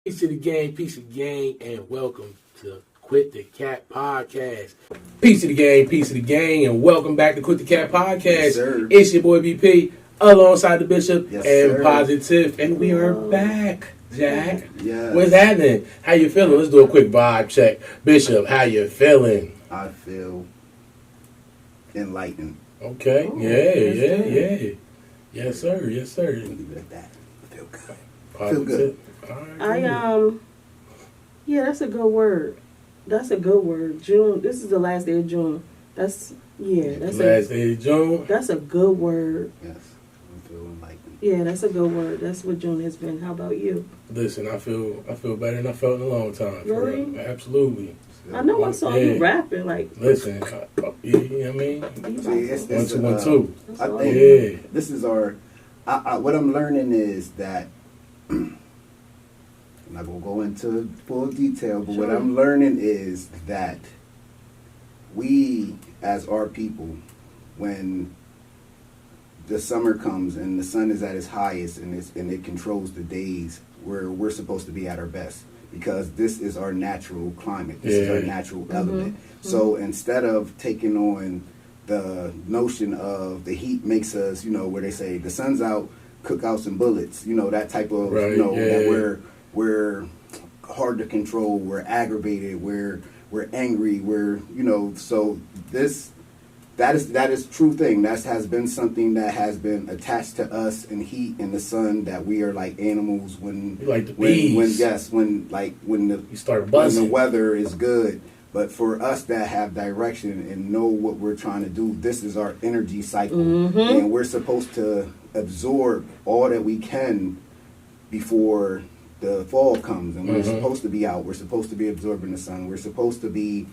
Peace to the gang, and welcome to Quit the Cat Podcast. Peace to the gang, and welcome back to Quit the Cat Podcast. Yes, sir. It's your boy BP, alongside the Bishop Yes, and sir. PosITiff, and we are back, Jack. Yes. What's happening? How you feeling? Let's do a quick vibe check. Bishop, how you feeling? I feel enlightened. Okay, yeah. Yes, sir. Leave it at that. I feel good. PosITiff. Feel good. Yeah, that's a good word. That's a good word. June. This is the last day of June. That's Last day of June. That's a good word. Yes. I feel enlightened. Yeah, that's a good word. That's what June has been. How about you? Listen, I feel better than I felt in a long time. For Really? real. Absolutely. I know I saw you rapping like. Listen, you know what I mean? See, it's 1, 2, 1, 2. I think this is our. What I'm learning is that. I'm not gonna go into full detail, but what I'm learning is that we, as our people, when the summer comes and the sun is at its highest and it controls the days, we're supposed to be at our best, because this is our natural climate. This is our natural element. So instead of taking on the notion of the heat makes us, where they say the sun's out, cook out some bullets, that type of, that we're hard to control, we're aggravated, we're angry, so that is true thing. That has been something that has been attached to us in heat and the sun, that we are like animals when like the bees. when You start buzzing. when the weather is good. But for us that have direction and know what we're trying to do, this is our energy cycle, and we're supposed to absorb all that we can before the fall comes, and we're supposed to be out. We're supposed to be absorbing the sun. We're supposed to be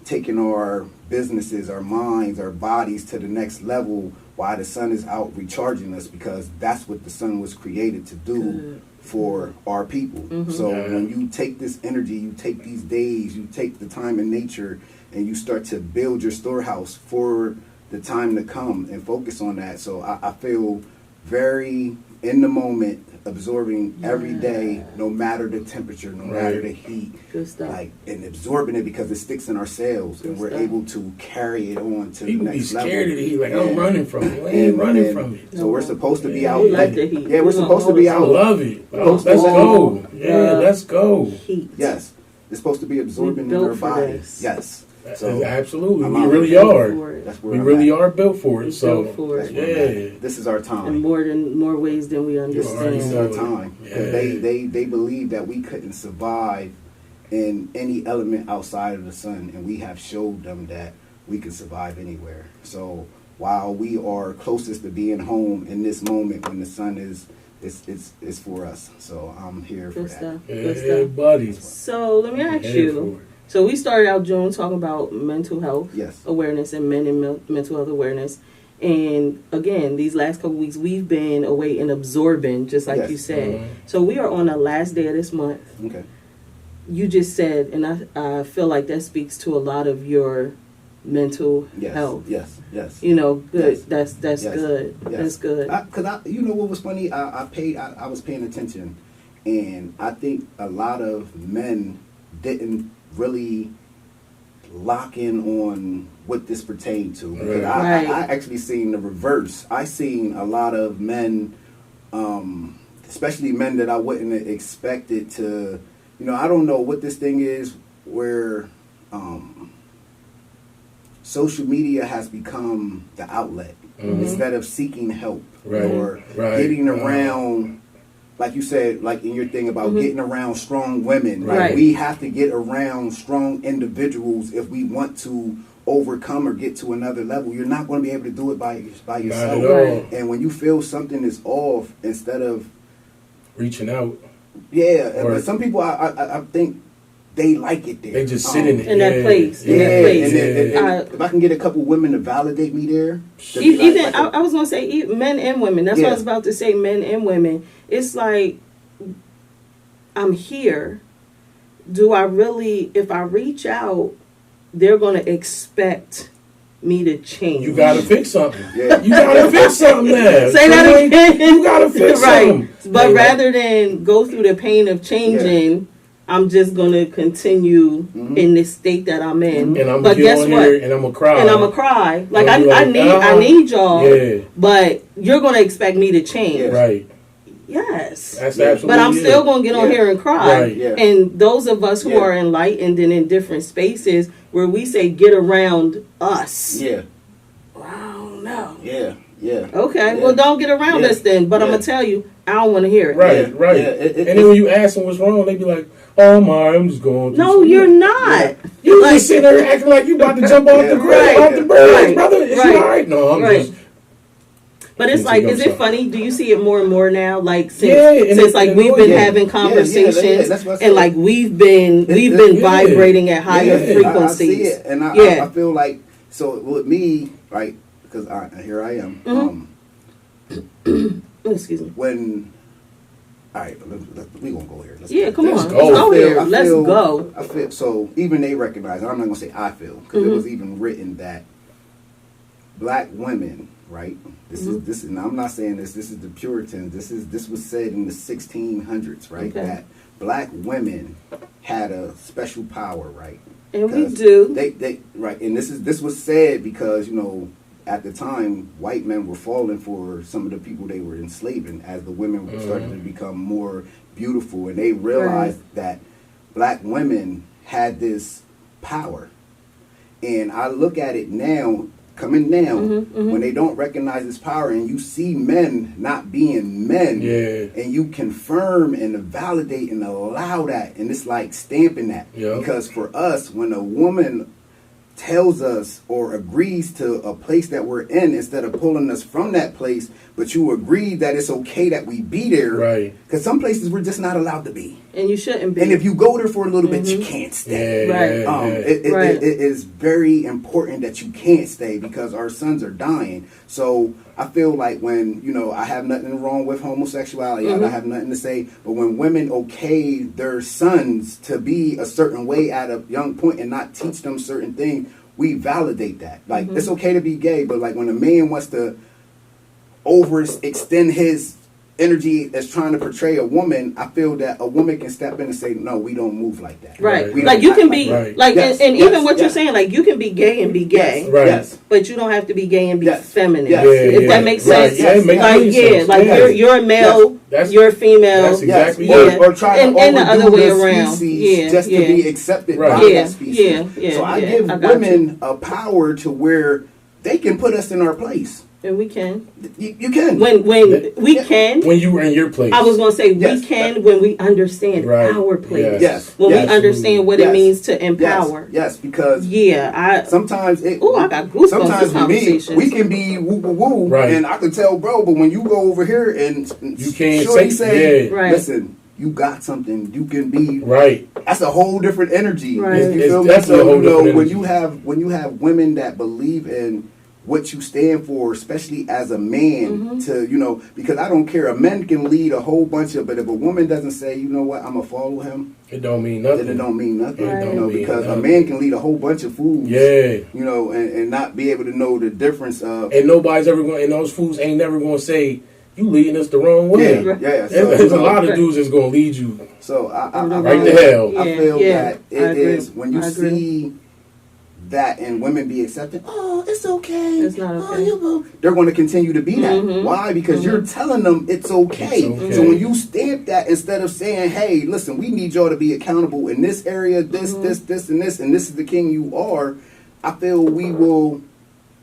taking our businesses, our minds, our bodies to the next level while the sun is out recharging us, because that's what the sun was created to do for our people. So when you take this energy, you take these days, you take the time in nature, and you start to build your storehouse for the time to come and focus on that. So I feel very in the moment, absorbing every day, no matter the temperature, no matter the heat. Good stuff. And absorbing it because it sticks in our cells, and we're able to carry it on to People the next level. be scared of the heat, like I'm running from it. I ain't running from it. So we're supposed to be out. We like the heat. Yeah, we're supposed to be I out. love it. Let's go. Yeah, let's go. Heat. Yes, it's supposed to be absorbing in our bodies. Yes. So Absolutely, I'm we out really here. are. That's where We I'm really at. are built for it. So Built for That's it. where I'm at. This is our In time. more ways than we This understand. is our time. Because they believe that we couldn't survive in any element outside of the sun, and we have showed them that we can survive anywhere. So while we are closest to being home in this moment when the sun is for us. So I'm here for Good that. stuff. yeah, Good stuff. buddy. So let me ask Head you. So we started out June talking about mental health Yes. awareness and men and mental health awareness. And again, these last couple weeks we've been away and absorbing, just like Yes. you said. So we are on the last day of this month. Okay. You just said, and I feel like that speaks to a lot of your mental Yes. health. Yes. Yes. Good. Yes. That's Yes. good. Yes. That's good. Because you know what was funny? I was paying attention, and I think a lot of men didn't really lock in on what this pertained to. Because Right. I actually seen the reverse. I seen a lot of men, especially men that I wouldn't have expected to. I don't know what this thing is where social media has become the outlet instead of seeking help or getting around, like you said, like in your thing about getting around strong women. Right. We have to get around strong individuals if we want to overcome or get to another level. You're not going to be able to do it by yourself. Not at all. And when you feel something is off, instead of Reaching out. but some people I think they like it there. They just sit in it. In that place. Yeah, In that place. and if I can get a couple women to validate me there. Even I was gonna say men and women. That's what I was about to say. Men and women. It's like I'm here. Do I really? If I reach out, they're gonna expect me to change. You gotta fix something. Yeah. You gotta fix something there. Say that again. You gotta fix something. But rather than go through the pain of changing, I'm just gonna continue in this state that I'm in. And I'm but guess on what? Here and I'm gonna cry. And I'm gonna cry. Like I like, need y'all. Yeah. But you're gonna expect me to change. Yeah. Right. Yes. That's absolutely. But I'm still gonna get on here and cry. Right. Yeah. And those of us who are enlightened and in different spaces where we say get around us. Yeah. Oh no. Yeah. Yeah. Okay, well, don't get around us then. But I'm going to tell you, I don't want to hear it. Right, right. Yeah, and then when you ask them what's wrong, they be like, oh, I'm just going to. No, you're not. You just sitting there acting like you about to jump off the bridge, off the bridge, brother. Is you all right? No, I'm just. But it's like, is it funny? Do you see it more and more now? Like since like we've been having conversations and like we've been vibrating at higher frequencies. I see it, and I feel like so with me, right? Because here I am. Excuse me. When all right, we gonna go here. Come on, let's go here. Let's go. I feel so. Even they recognize. And I'm not gonna say I feel because it was even written that black women, right? This is, and I'm not saying this. This is the Puritans. This was said in the 1600s, right? Okay. That black women had a special power, right? And we do. They right, and this was said because at the time white men were falling for some of the people they were enslaving as the women started to become more beautiful, and they realized that black women had this power. And I look at it now. When they don't recognize this power and you see men not being men and you confirm and validate and allow that, and it's like stamping that because for us, when a woman tells us or agrees to a place that we're in instead of pulling us from that place, but you agree that it's okay that we be there, right? Because some places we're just not allowed to be, and you shouldn't be. And if you go there for a little bit, you can't stay. It is very important that you can't stay because our sons are dying. So I feel like when I have nothing wrong with homosexuality, I have nothing to say, but when women okay their sons to be a certain way at a young point and not teach them certain things, we validate that. Like it's okay to be gay, but like when a man wants to overextend his energy as trying to portray a woman, I feel that a woman can step in and say, no, we don't move like that. Right. Like you can be even what you're saying, like you can be gay and be gay. Yes. But you don't have to be gay and be feminine. Yes. If that makes sense. You're a male, you're a female. That's exactly or trying to and the other way around. Just to be accepted by that species. So I give women a power to where they can put us in our place. And we can. You can. When we can. When you were in your place. I was going to say we can when we understand our place. Yes. When we understand what it means to empower. Yes, because sometimes I got goosebumps. Sometimes we can be woo woo woo, and I can tell, bro. But when you go over here and you can't say, listen. You got something. You can be right. That's a whole different energy. Right. You feel me? So when you have women that believe in what you stand for, especially as a man, to because I don't care. A man can lead a whole bunch of, but if a woman doesn't say, you know what, I'm gonna follow him, it don't mean nothing. Then it don't mean nothing. Right. Because a man can lead a whole bunch of fools. And not be able to know the difference of. And nobody's ever going. And those fools ain't never going to say, you leading us the wrong way. There's a lot of dudes that's going to lead you. So I right to hell. I feel that it is when you see that and women be accepted. Oh, it's okay. It's not okay. They're going to continue to be that. Why? Because you're telling them it's okay. So when you stamp that instead of saying, "Hey, listen, we need y'all to be accountable in this area, this, and this, and this is the king you are," I feel we will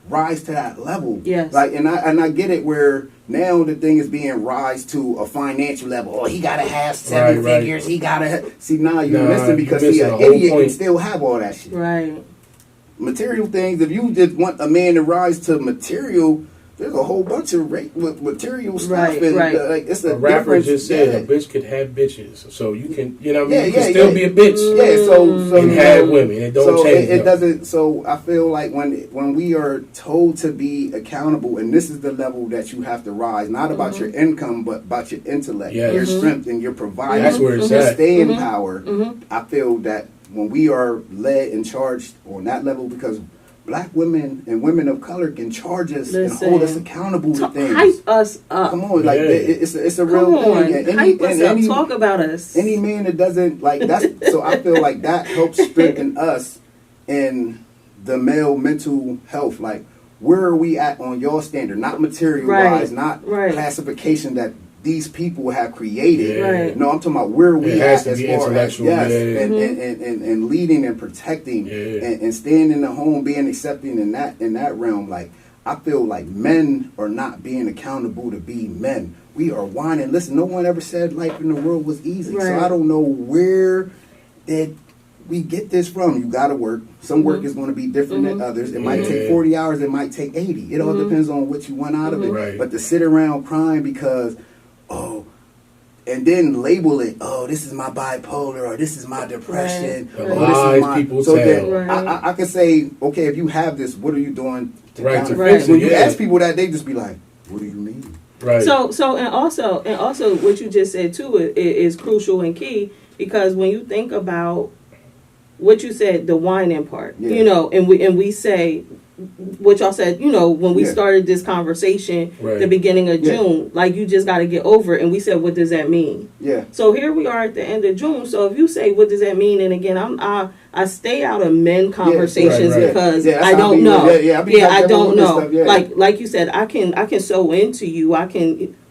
rise to that level. Yes. Like, and I get it where now the thing is being rise to a financial level. Oh, he gotta have seven figures. He gotta see now you're missing because an idiot can still have all that shit. Right. Material things. If you just want a man to rise to material, there's a whole bunch of material stuff. Like it's a rapper just said a bitch could have bitches, so you can, you can still be a bitch. So and have women. It don't change. It doesn't. So I feel like when we are told to be accountable, and this is the level that you have to rise, not about your income, but about your intellect, your strength, and your providing. That's where it's your at. staying power. I feel that when we are led and charged on that level, because black women and women of color can charge us and hold us accountable to things. Hype us up. Come on, like it's a real thing. Hype us up. Talk about us. Any man that doesn't like that's so I feel like that helps strengthen us in the male mental health. Like, where are we at on your standard? Not material wise, not classification that these people have created. Right. No, I'm talking about where we at as far as and leading and protecting and staying in the home, being accepting in that realm. Like, I feel like men are not being accountable to be men. We are whining. Listen, no one ever said life in the world was easy. So I don't know where did we get this from. You got to work. Some work is going to be different than others. It might take 40 hours. It might take 80. It all depends on what you want out of it. Right. But to sit around crying because, and then label it, this is my bipolar, or this is my depression, or this is my... People so tell. then I can say, okay, if you have this, what are you doing to counter? Fix it? When you ask people that, they just be like, what do you mean? Right. So and also what you just said too is crucial and key, because when you think about what you said, the whining part, and we say what y'all said, when we started this conversation, the beginning of June, like, you just got to get over it. And we said, what does that mean? Yeah. So here we are at the end of June. So if you say, what does that mean? And again, I stay out of men conversations because I don't know. I don't know. Like you said, I can sew into you.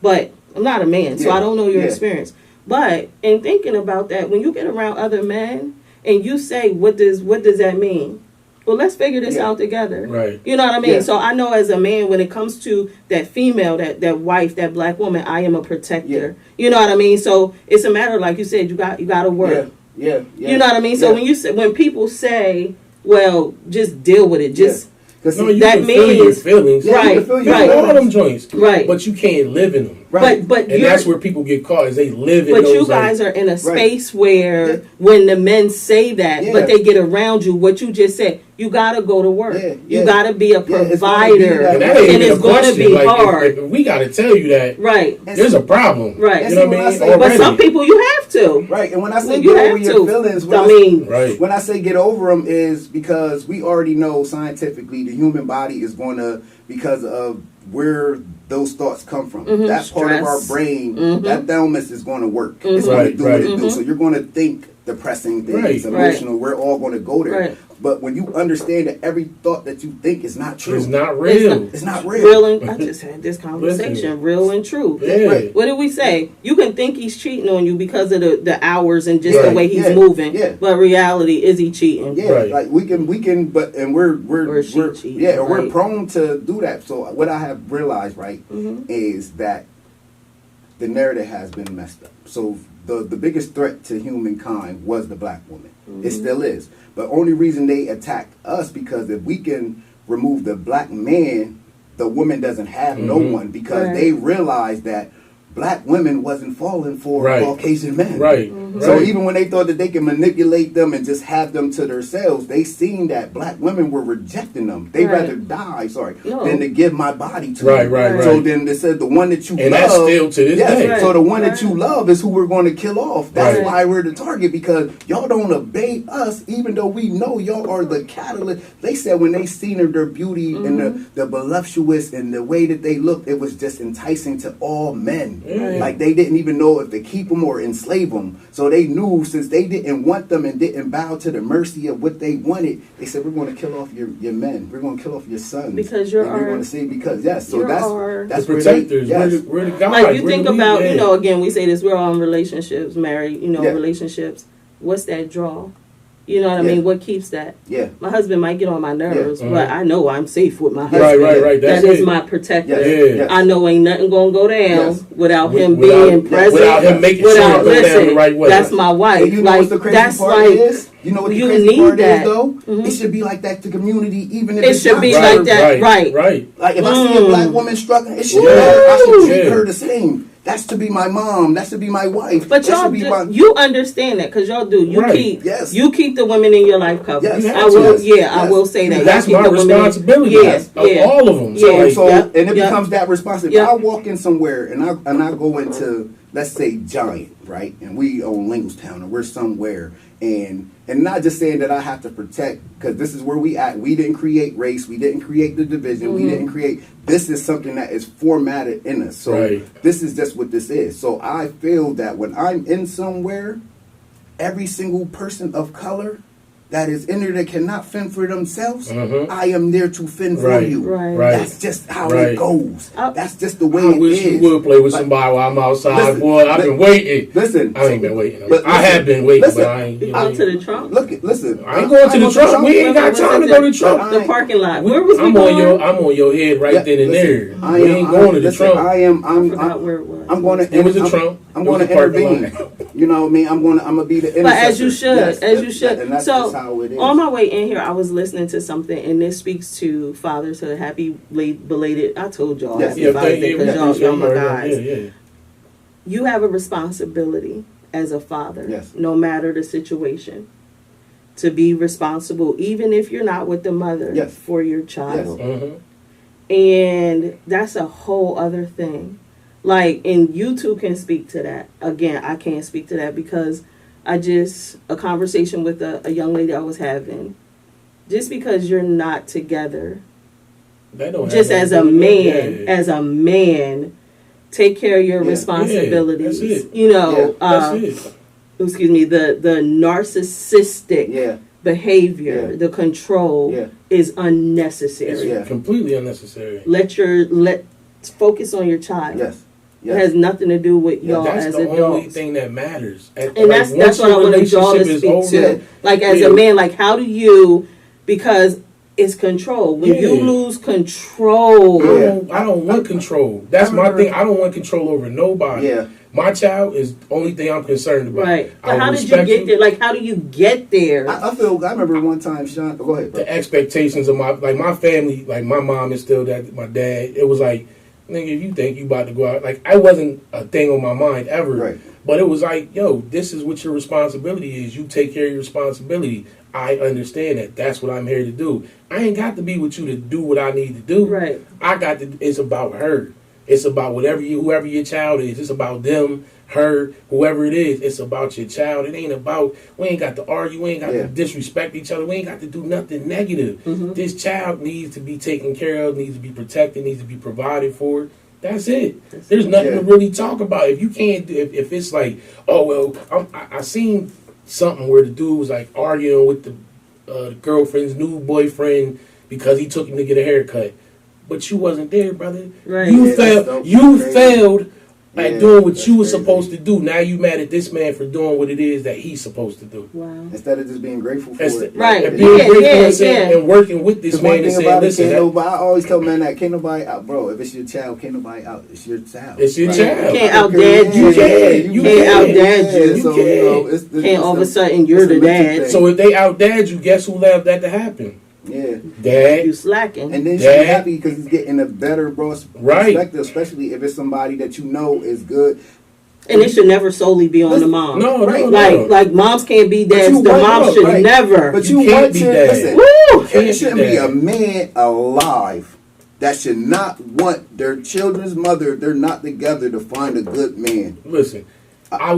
But I'm not a man, so I don't know your experience. But in thinking about that, when you get around other men and you say, what does that mean? Well, let's figure this out together. Right. You know what I mean? Yeah. So I know as a man, when it comes to that female, that wife, that black woman, I am a protector. Yeah. You know what I mean? So it's a matter, like you said, you got to work. Yeah. You know what I mean? So when people say, well, just deal with it, just you can feel your feelings. Right. All them joints. Right. But you can't live in them. Right. But that's where people get caught, is they live in those. But you guys are in a space where when the men say that, but they get around you, what you just said, you got to go to work. You got to be a provider. And it's going to be hard. If we got to tell you that. Right. There's a problem. Right. You know what I mean? But some people you have to. Right. And when I say get over your feelings, when I say get over them is because we already know scientifically the human body is going to, because of where those thoughts come from. That part of our brain, that thalamus is going to work. It's going to do what it do. So you're going to think depressing things, emotional. We're all going to go there. But when you understand that every thought that you think is not true, it's not real. It's not real. I just had this conversation. Real and true. Yeah. What did we say? You can think he's cheating on you because of the hours and just the way he's moving. Yeah. But reality, is he cheating? Yeah. Like we can, but we're prone to do that. So what I have realized, is that the narrative has been messed up. So the biggest threat to humankind was the black woman. It still is. But only reason they attacked us, because if we can remove the black man, the woman doesn't have no one, because they realized that black women wasn't falling for Caucasian men. So even when they thought that they could manipulate them and just have them to themselves, they seen that black women were rejecting them. They rather die, than to give my body to them. So then they said the one that you love. And that's still to this day. So the one that you love is who we're going to kill off. That's why we're the target, because y'all don't obey us, even though we know y'all are the catalyst. They said when they seen their beauty and the voluptuous and the way that they looked, it was just enticing to all men. Like they didn't even know if to keep them or enslave them. So they knew, since they didn't want them and didn't bow to the mercy of what they wanted, they said, we're going to kill off your men. We're going to kill off your sons. Because you're we're going to say, because that's the protectors. We're the guys. Like you think about, again, we say this, we're all in relationships, married, relationships. What's that draw? You know what I mean? What keeps that? Yeah. My husband might get on my nerves, but I know I'm safe with my husband. Right. That is my protector. I know ain't nothing going to go down without him being present. Without him making sure it go down the right way. That's my wife. And you know what the crazy part is? You know what the crazy part is, though? It should be like that to community, even if it should be like that. Right. Like if I see a black woman struggling, it should I should treat her the same. That's to be my mom. That's to be my wife. But y'all, you understand that, because y'all do. You keep the women in your life covered. Yes. I will say that. That's my responsibility. Of all of them. And it becomes that responsibility. If I walk in somewhere and I go into let's say Giant, right? And we own Lincolnstown, and we're somewhere, and not just saying that I have to protect, because this is where we at. We didn't create race. We didn't create the division. We didn't create. This is something that is formatted in us. So this is just what this is. So I feel that when I'm in somewhere, every single person of color that is in there that cannot fend for themselves, I am there to fend for you. That's just how it goes. That's just the way it is. I wish you would play with somebody while I'm outside, listen, boy. I've been waiting. Listen, I ain't been waiting. I have been waiting, but I ain't. You go to the trunk? Listen. I ain't going to the trunk. We ain't got time to go to the trunk. The parking lot. Where was we going? I'm on your head right then and there. We ain't going to the trunk. I forgot where it was. I'm going to. It was the trunk. I'm going to intervene. You know what I mean? I'm gonna be the intercessor. But as you should, And that's so just how it is. on my way in here, I was listening to something, and this speaks to fatherhood. Happy belated. I told y'all happy Father's Day because y'all my guys. You have a responsibility as a father, no matter the situation, to be responsible, even if you're not with the mother, for your child. And that's a whole other thing. Like, and you two can speak to that. Again, I can't speak to that because a conversation with a young lady I was having, just because you're not together, just as a man, take care of your responsibilities. You know, excuse me, the narcissistic behavior, the control is unnecessary. It's completely unnecessary. Let's focus on your child. It has nothing to do with y'all as adults. That's the only thing that matters. And that's what I want to y'all to speak to. Like, as a man, like, how do you, because it's control. When you lose control. I don't want control. That's my thing. I don't want control over nobody. My child is the only thing I'm concerned about. Right. But how did you get there? Like, how do you get there? I remember one time, Sean, go ahead, bro. The expectations of my family, like my mom instilled that, my dad, it was like, nigga, if you think you about to go out, like, I wasn't a thing on my mind ever. Right. But it was like, yo, this is what your responsibility is. You take care of your responsibility. I understand that. That's what I'm here to do. I ain't got to be with you to do what I need to do. Right. It's about her. It's about whoever your child is. It's about them, her, whoever it is. It's about your child. It ain't about, we ain't got to argue. We ain't got to disrespect each other. We ain't got to do nothing negative. This child needs to be taken care of, needs to be protected, needs to be provided for. That's it. There's nothing to really talk about. If you can't, if it's like, oh, well, I seen something where the dude was like arguing with the girlfriend's new boyfriend because he took him to get a haircut. But you wasn't there, brother. Right. You failed at doing what you were supposed to do. Now you mad at this man for doing what it is that he's supposed to do. Wow. Instead of just being grateful for it. Right. And being grateful and working with this man and saying, listen. I always tell men that can't nobody out, bro. If it's your child, can't nobody out. It's your child. It's your child. You can't out-dad you. You can't out-dad you. You can't all of a sudden you're the dad. So if they out-dad you, guess who allowed that to happen? Yeah. Dad. You slacking. And then she's happy because he's getting a better perspective, especially if it's somebody that you know is good. And it should never solely be on the mom. No. Like moms can't be dads. The mom should never. But you can't want be to dad. listen. There shouldn't be a man alive that should not want their children's mother. They're not together to find a good man. Listen, I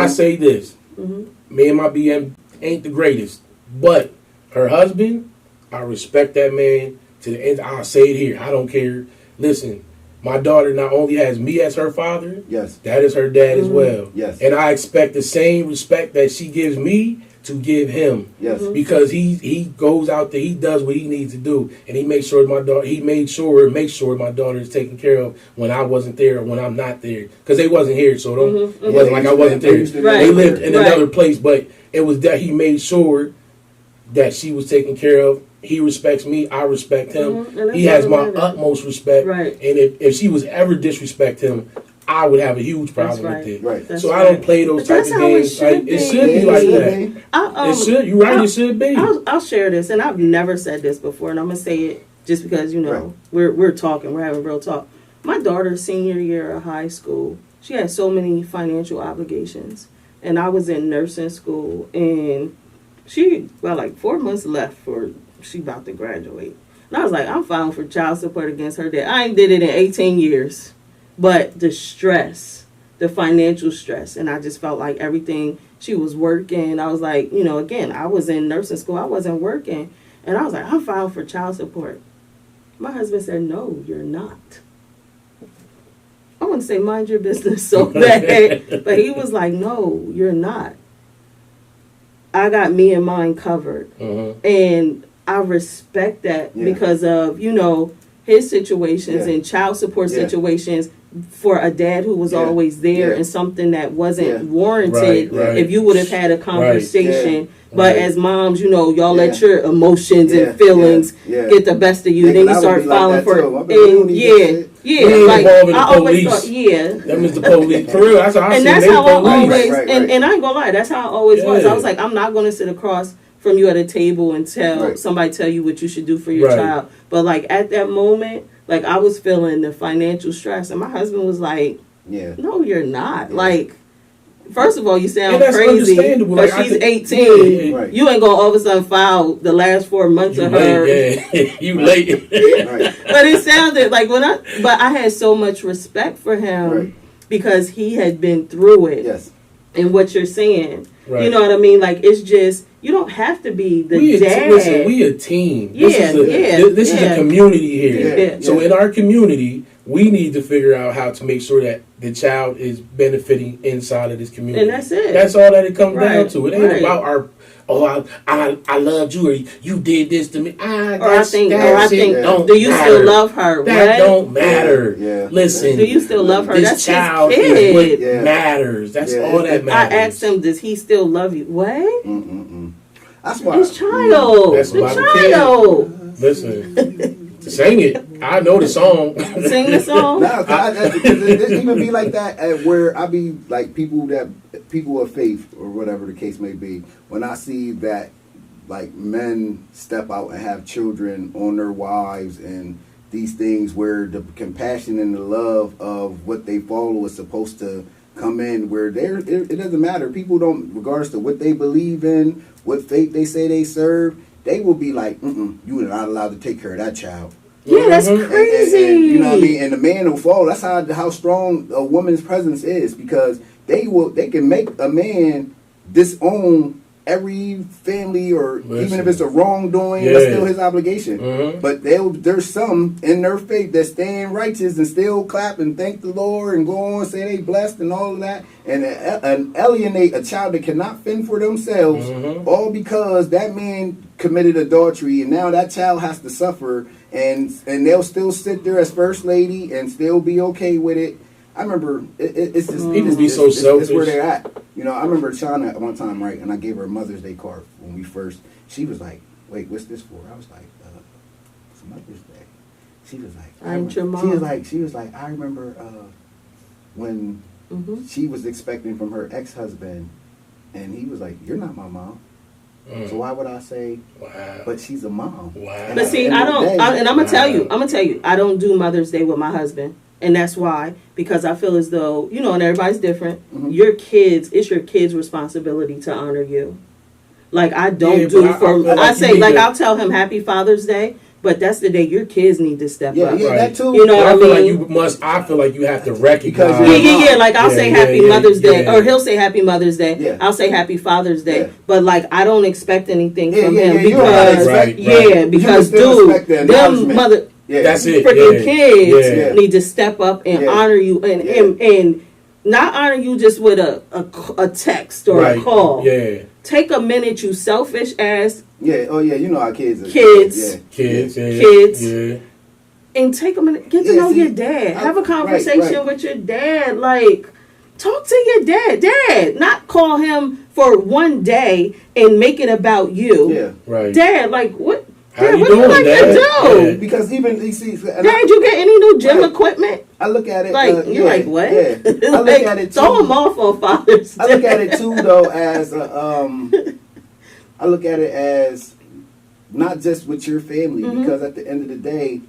say this? Me and my BM ain't the greatest, but her husband, I respect that man to the end. I'll say it here. I don't care. Listen, my daughter not only has me as her father, that is her dad as well. Yes. And I expect the same respect that she gives me to give him. Yes. Because he goes out there, he does what he needs to do, and he makes sure my daughter is taken care of when I wasn't there or when I'm not there. Because they wasn't here, so it wasn't like I wasn't there. They lived in another place, but it was that he made sure that she was taken care of. He respects me. I respect him. He has my utmost respect. Right. And if she was ever disrespect him, I would have a huge problem with it. Right. So I don't play those type of games. It should be like that. It should. You're right. It should be. I'll share this, and I've never said this before, and I'm gonna say it just because we're talking. We're having real talk. My daughter's senior year of high school, she had so many financial obligations, and I was in nursing school, and she like 4 months left for she about to graduate. And I was like, I'm filing for child support against her dad. I ain't did it in 18 years. But the stress the financial stress. And I just felt like everything, she was working. I was like, you know, again, I was in nursing school. I wasn't working. And I was like, I'm filing for child support. My husband said, no, you're not. I want to say, mind your business so bad. But he was like, no, you're not. I got me and mine covered. And I respect that because of, you know, his situations and child support situations for a dad who was always there and something that wasn't warranted if you would have had a conversation. But as moms, you know, y'all let your emotions and feelings get the best of you. Then you start falling for it. And like I always thought, that was the police. For real, that's how I and that's how I always, and I ain't gonna lie, that's how I always was. I was like, I'm not gonna sit across from you at a table and somebody tell you what you should do for your child. But like at that moment, like I was feeling the financial stress, and my husband was like, no, you're not. Like, first of all, you sound crazy, but like, she's 18. You ain't gonna all of a sudden file the last 4 months of her. You late. But it sounded like but I had so much respect for him because he had been through it. And what you're saying, you know what I mean? Like, it's just, you don't have to be the dad. Listen, we a team. This is a community here. So in our community, we need to figure out how to make sure that the child is benefiting inside of this community. And that's it. That's all that it comes down to. It ain't about our, I loved you, or you did this to me. I think, do you still love her? That don't matter. Listen, do you still love her? This that's child his kid. is what matters. That's all that matters. I asked him, does he still love you? What? That's why. His child. That's the child. Listen, sing it. I know the song. Sing the song. No, it even be like that where I be like people of faith or whatever the case may be. When I see that like men step out and have children on their wives and these things where the compassion and the love of what they follow is supposed to come in, where it doesn't matter. People don't, regardless of what they believe in, what faith they say they serve, they will be like, you are not allowed to take care of that child. Yeah, that's crazy. And you know what I mean? And the man will fall. That's how strong a woman's presence is, because they can make a man disown every family, or even if it's a wrongdoing, that's still his obligation. But there's some in their faith that stand righteous and still clap and thank the Lord and go on and say they blessed and all of that, and alienate a child that cannot fend for themselves, all because that man committed adultery, and now that child has to suffer, and they'll still sit there as first lady and still be okay with it. I remember it's just people be so selfish. It's where they're at. You know, I remember China at one time, right? And I gave her a Mother's Day card when we first. She was like, "Wait, what's this for?" I was like, "It's Mother's Day." She was like, "I'm your mom." She was like, "I remember when she was expecting from her ex-husband, and he was like, 'You're not my mom.' So why would I say, but she's a mom?" But see, I don't, and I'm gonna tell you, I don't do Mother's Day with my husband. And that's why, because I feel as though, you know, and everybody's different. It's your kids' responsibility to honor you. Like, I don't I'll tell him Happy Father's Day, but that's the day your kids need to step up. Yeah, that too. You know what I mean? I feel like you have to recognize. Like, I'll say Happy Mother's Day, or he'll say Happy Mother's Day. Yeah. I'll say Happy Father's Day. But, like, I don't expect anything from him because, dude, them mother... Yeah, that's it. Freaking kids need to step up and honor you, and not honor you just with a text or a call. Yeah. Take a minute, you selfish ass. Yeah. Oh yeah. You know how kids are. Kids. Yeah. And take a minute, get to know your dad. Have a conversation with your dad. Like, talk to your dad. Not call him for one day and make it about you. Yeah. Right. Dad, like what? How you what doing, do you like Dad? to do? Yeah. Because even you see, Dad, you get any new gym equipment? I look at it like you're like what? Yeah. I look at it too. Throw them off on Father's Day. I look at it too though as I look at it as not just with your family, because at the end of the day,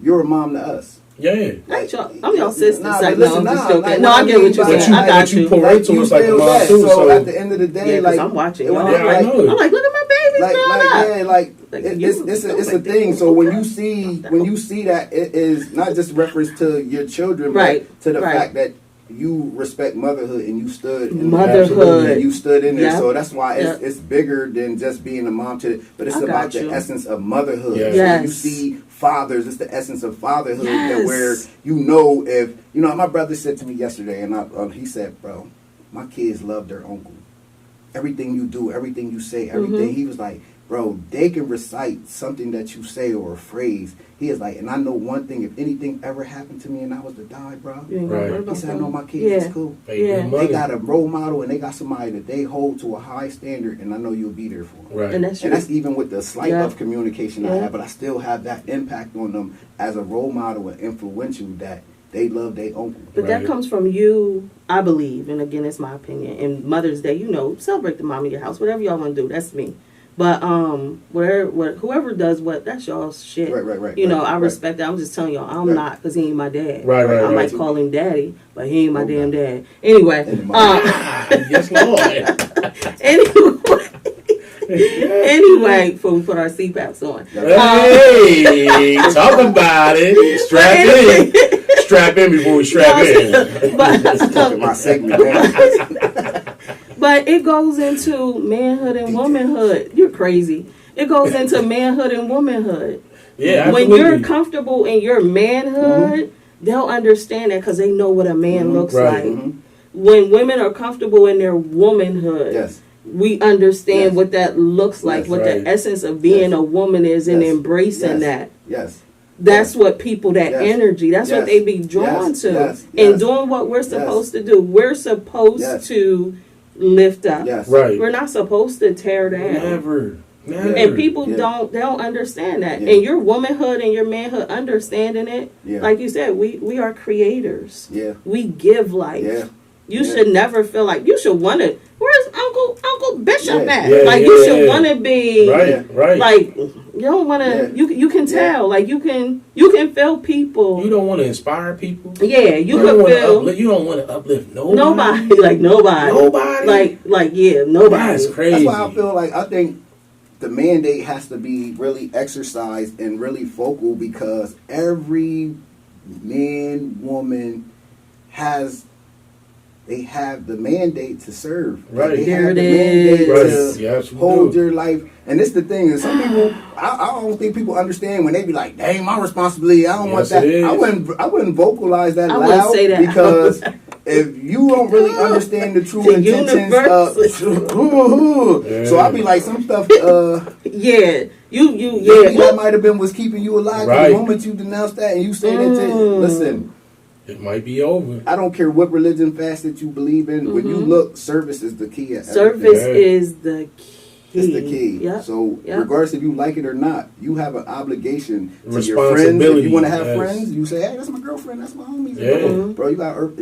you're a mom to us. Yeah. I'm your sister. No, I get what you're saying. I got you. You pour into us like a mom too. So at the end of the day, like I'm watching. I'm like, look at my babies growing up. It's a thing. So when you see that, it is not just reference to your children, but to the fact that you respect motherhood and you stood in Motherhood. and you stood in there. Yep. So that's why Yep. it's bigger than just being a mom to but it's I about got you. the essence of motherhood. Yes. So Yes. when you see fathers, it's the essence of fatherhood that Yes. where you know if you know my brother said to me yesterday and he said, bro, my kids love their uncle. Everything you do, everything you say, everything. He was like, bro, they can recite something that you say or a phrase. He is like, and I know one thing, if anything ever happened to me and I was to die, bro, You ain't gonna Right. worry he about said, I them. know my kids Yeah. is cool. Hey, Yeah. your They mother. got a role model and they got somebody that they hold to a high standard, and I know you'll be there for them. Right. And that's And your, that's even with the slight Yeah. of communication I Yeah. have, but I still have that impact on them as a role model and influential that they love their uncle. but that Right. comes from you, I believe, and again, it's my opinion. And Mother's Day, celebrate the mom in your house, whatever y'all want to do. That's me. But whoever does what, that's y'all's shit. Right. I respect that. I'm just telling y'all, I'm Right. not, because he ain't my dad. Right. I might right. call him daddy, but he ain't my Okay. damn dad. Anyway, Yes, Lord. anyway, before we put our CPAPs on. Hey, talk about it. Strap in before we strap in. Look at my segment, man. But it goes into manhood and womanhood. You're crazy. It goes into manhood and womanhood. Yeah, When absolutely. you're comfortable in your manhood, they'll understand that because they know what a man looks Right. like. When women are comfortable in their womanhood, Yes. we understand Yes. what that looks like, Yes. what Right. the essence of being Yes. a woman is, and Yes. embracing Yes. that. Yes. That's what people, that Yes. energy, that's what Yes. they be drawn Yes. to. Yes. And Yes. doing what we're supposed to do. We're supposed Yes. to lift up. Yes. Right. We're not supposed to tear down. Never. And people Yeah. they don't understand that. Yeah. And your womanhood and your manhood understanding it, Yeah. like you said, we are creators. Yeah. We give life. Yeah. You Yeah. should never feel like you should want to. Where's Uncle Bishop Yeah. at? Yeah, like yeah, you should yeah. want to be Right. like you don't want to. Yeah. You can Yeah. tell like you can feel people. You don't want to inspire people. Yeah, you don't can wanna feel uplift, you don't want to uplift nobody. nobody Nobody? like yeah nobody. That's crazy. That's why I feel like I think the mandate has to be really exercised and really focal because every man, woman they have the mandate to serve. Right. They There have it the is. mandate Right. to Yes, we hold do. your life. And it's the thing is some people I don't think people understand when they be like, dang, my responsibility, I don't want Yes, that. it is. I wouldn't vocalize that I wouldn't loud say that. because if you don't really understand the true The intentions universe. so I'd be like some stuff Yeah, you maybe that might have been what's keeping you alive. Right. The moment you denounce that and you say that to listen, It might be over. I don't care what religion fast that you believe in. When you look, service is the key. At Service everything. Yeah. is the key. It's the key. Yep. So Yep. regardless if you like it or not, you have an obligation to your friends. If Responsibility, you want to have yes. friends, you say, "Hey, that's my girlfriend. That's my homies." Yeah. Bro, you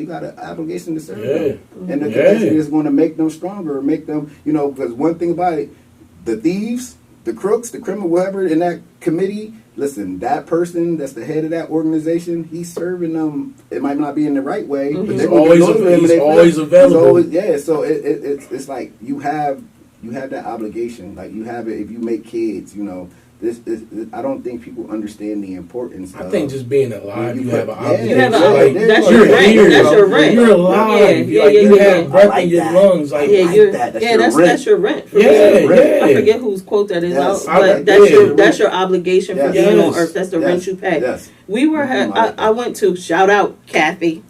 got an obligation to serve Yeah. them, and the Yeah. capacity is going to make them stronger, make them, because one thing about it, the thieves, the crooks, the criminal, whatever in that committee. Listen, that person that's the head of that organization, he's serving them. It might not be in the right way, but He's they're gonna always be loyal to him and he's they feel- always available. So it's like you have that obligation. Like you have it if you make kids. This I don't think people understand the importance. I think just being alive, you have an Yeah. obligation. You have a, Like, that's you're your rent. here, That's bro. your rent. You're alive. Yeah, Like, yeah, you yeah, have yeah. breath I like in your that. lungs. Like, Yeah, like you're, that. That's yeah, your that's rent. that's your rent. For Yeah, real. yeah. I forget whose quote that is. Yes. But I- that's yeah. that's your obligation for Yes. being on Yes. earth. That's the rent you pay. Yes. We were. I went to shout out Kathy.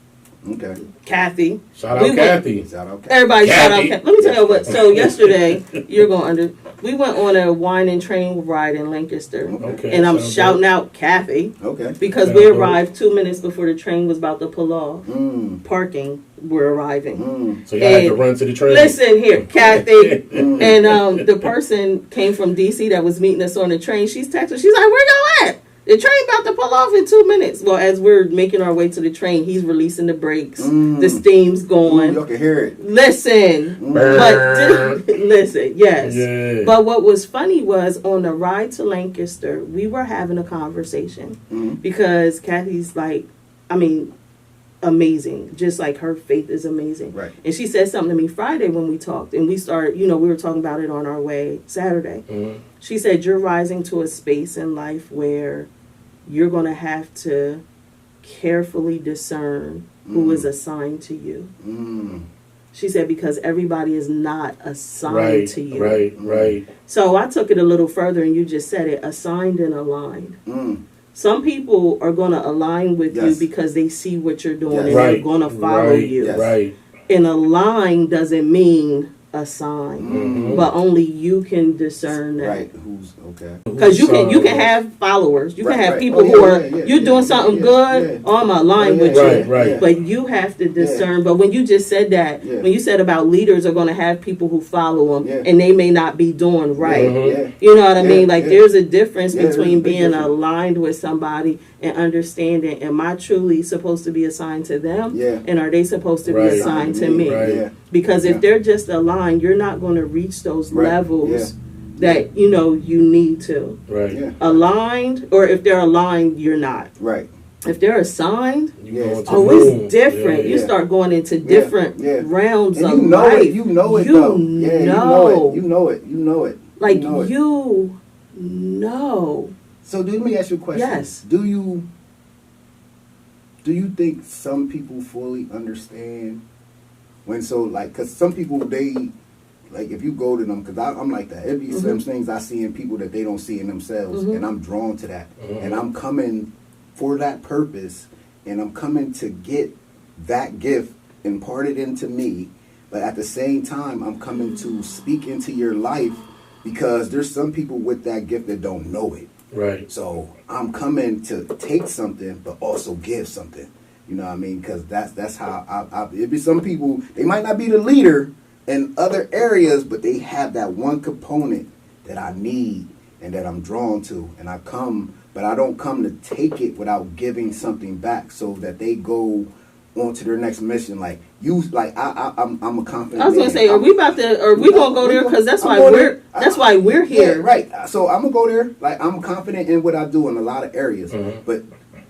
Okay. Kathy. shout We out went- Kathy. Shout out. Everybody shout out. Kathy. Let me tell you what. So yesterday, you're going under. We went on a wine and train ride in Lancaster, Okay. and I'm sounds shouting good. out Kathy Okay. because Sounds we good. arrived 2 minutes before the train was about to pull off. Mm. Parking. We're arriving. Mm. So y'all had to And run to the train. Listen here, Kathy, and the person came from DC that was meeting us on the train. She's texting. She's like, "Where y'all at? The train about to pull off in 2 minutes." Well, as we're making our way to the train, he's releasing the brakes. The steam's going. Y'all can hear it. Listen, but listen, yes. Yeah. But what was funny was on the ride to Lancaster, we were having a conversation because Kathy's like, amazing. Just like her faith is amazing. Right. And she said something to me Friday when we talked, and we started, we were talking about it on our way Saturday. Mhm. She said, you're rising to a space in life where you're going to have to carefully discern who is assigned to you. She said, because everybody is not assigned to you. Right. So I took it a little further, and you just said it, assigned and aligned. Some people are going to align with you because they see what you're doing and they're going to follow you. Right. And align doesn't mean assign, but only you can discern that. Right. Who's okay? Because you can have followers, you can have people who are you're doing something good. Oh, I'm aligned with you, right. But you have to discern. But when you just said that, when you said about leaders are going to have people who follow them, and they may not be doing right. You know what I mean? Like there's a difference between being aligned with somebody and understanding, am I truly supposed to be assigned to them, and are they supposed to be assigned to me? Because if they're just aligned, you're not going to reach those levels that you need to. Aligned, or if they're aligned, you're not. If they're assigned, it's different. You start going into different realms and of life. You know it. Like you know. So let me ask you a question. Yes. Do you think some people fully understand when because some people, they, like, if you go to them, because I'm like that. It'd be some things I see in people that they don't see in themselves, and I'm drawn to that. And I'm coming for that purpose, and I'm coming to get that gift imparted into me, but at the same time, I'm coming to speak into your life, because there's some people with that gift that don't know it. Right. So I'm coming to take something, but also give something. You know what I mean? Because that's how it'd be some people, they might not be the leader in other areas, but they have that one component that I need and that I'm drawn to. And I come, but I don't come to take it without giving something back, so that they go on to their next mission. Like you, like I'm a confident. I was gonna say, are we gonna go there? Because that's why we're here. Yeah, right. So I'm gonna go there. Like, I'm confident in what I do in a lot of areas, but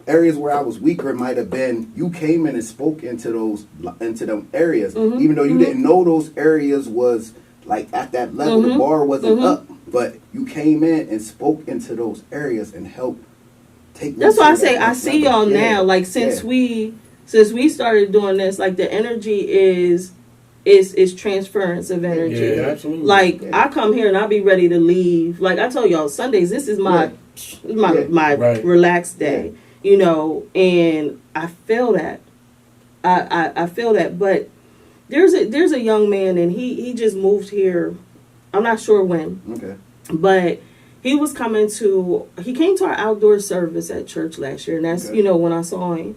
areas where I was weaker might have been, you came in and spoke into them areas, even though you didn't know those areas was like at that level. The bar wasn't up, but you came in and spoke into those areas and helped take. That's why I say I see y'all now. Like since we started doing this, like the energy is transference of energy. Yeah, absolutely. Like I come here and I'll be ready to leave. Like I told y'all, Sundays, this is my relaxed day. And I feel that. I feel that. But there's a young man, and he just moved here. I'm not sure when. Okay. But he came to our outdoor service at church last year, and that's when I saw him.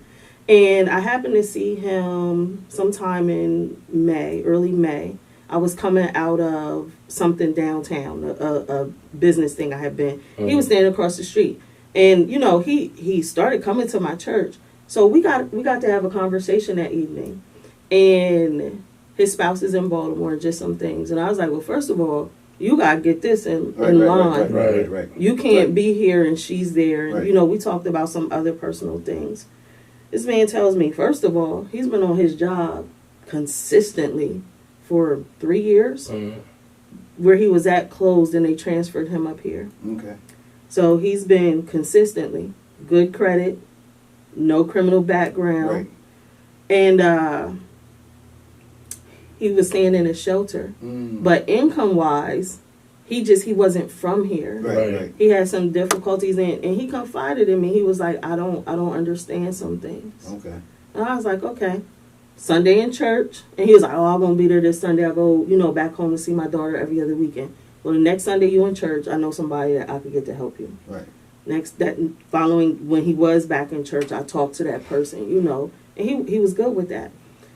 And I happened to see him sometime in May, early May. I was coming out of something downtown, a business thing I had been. He was standing across the street. And, he started coming to my church. So we got to have a conversation that evening. And his spouse is in Baltimore, just some things. And I was like, well, first of all, you got to get this in line. Right. You can't be here and she's there. And, we talked about some other personal things. This man tells me, first of all, he's been on his job consistently for 3 years. Where he was at closed, and they transferred him up here. Okay. So he's been consistently good credit, no criminal background, and he was staying in a shelter. But income-wise, he wasn't from here. Right. He had some difficulties, and he confided in me. He was like, I don't understand some things. Okay. And I was like, okay. Sunday in church, and he was like, oh, I won't be there this Sunday. I go, back home to see my daughter every other weekend. Well, the next Sunday you in church, I know somebody that I could get to help you. Right. Following when he was back in church, I talked to that person, and he was good with that.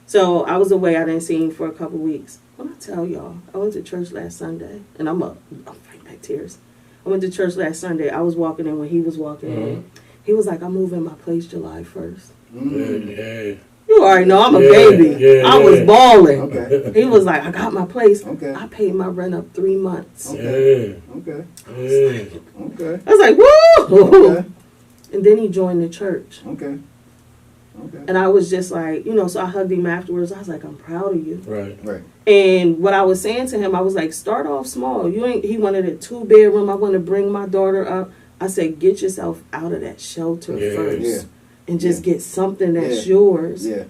So I was away. I didn't see him for a couple weeks. When I tell y'all, I went to church last Sunday, and I'm fighting back tears. I went to church last Sunday. I was walking in when he was walking in. He was like, I'm moving my place July 1st. Yeah. You already know I'm a baby. I was balling. Okay. He was like, I got my place. Okay. I paid my rent up 3 months. Okay. I was like, woo! Okay. And then he joined the church. Okay. And I was just like, so I hugged him afterwards. I was like, I'm proud of you. Right. And what I was saying to him, I was like, start off small. He wanted a 2-bedroom. I want to bring my daughter up. I said, get yourself out of that shelter first. and just get something that's yours. Yeah.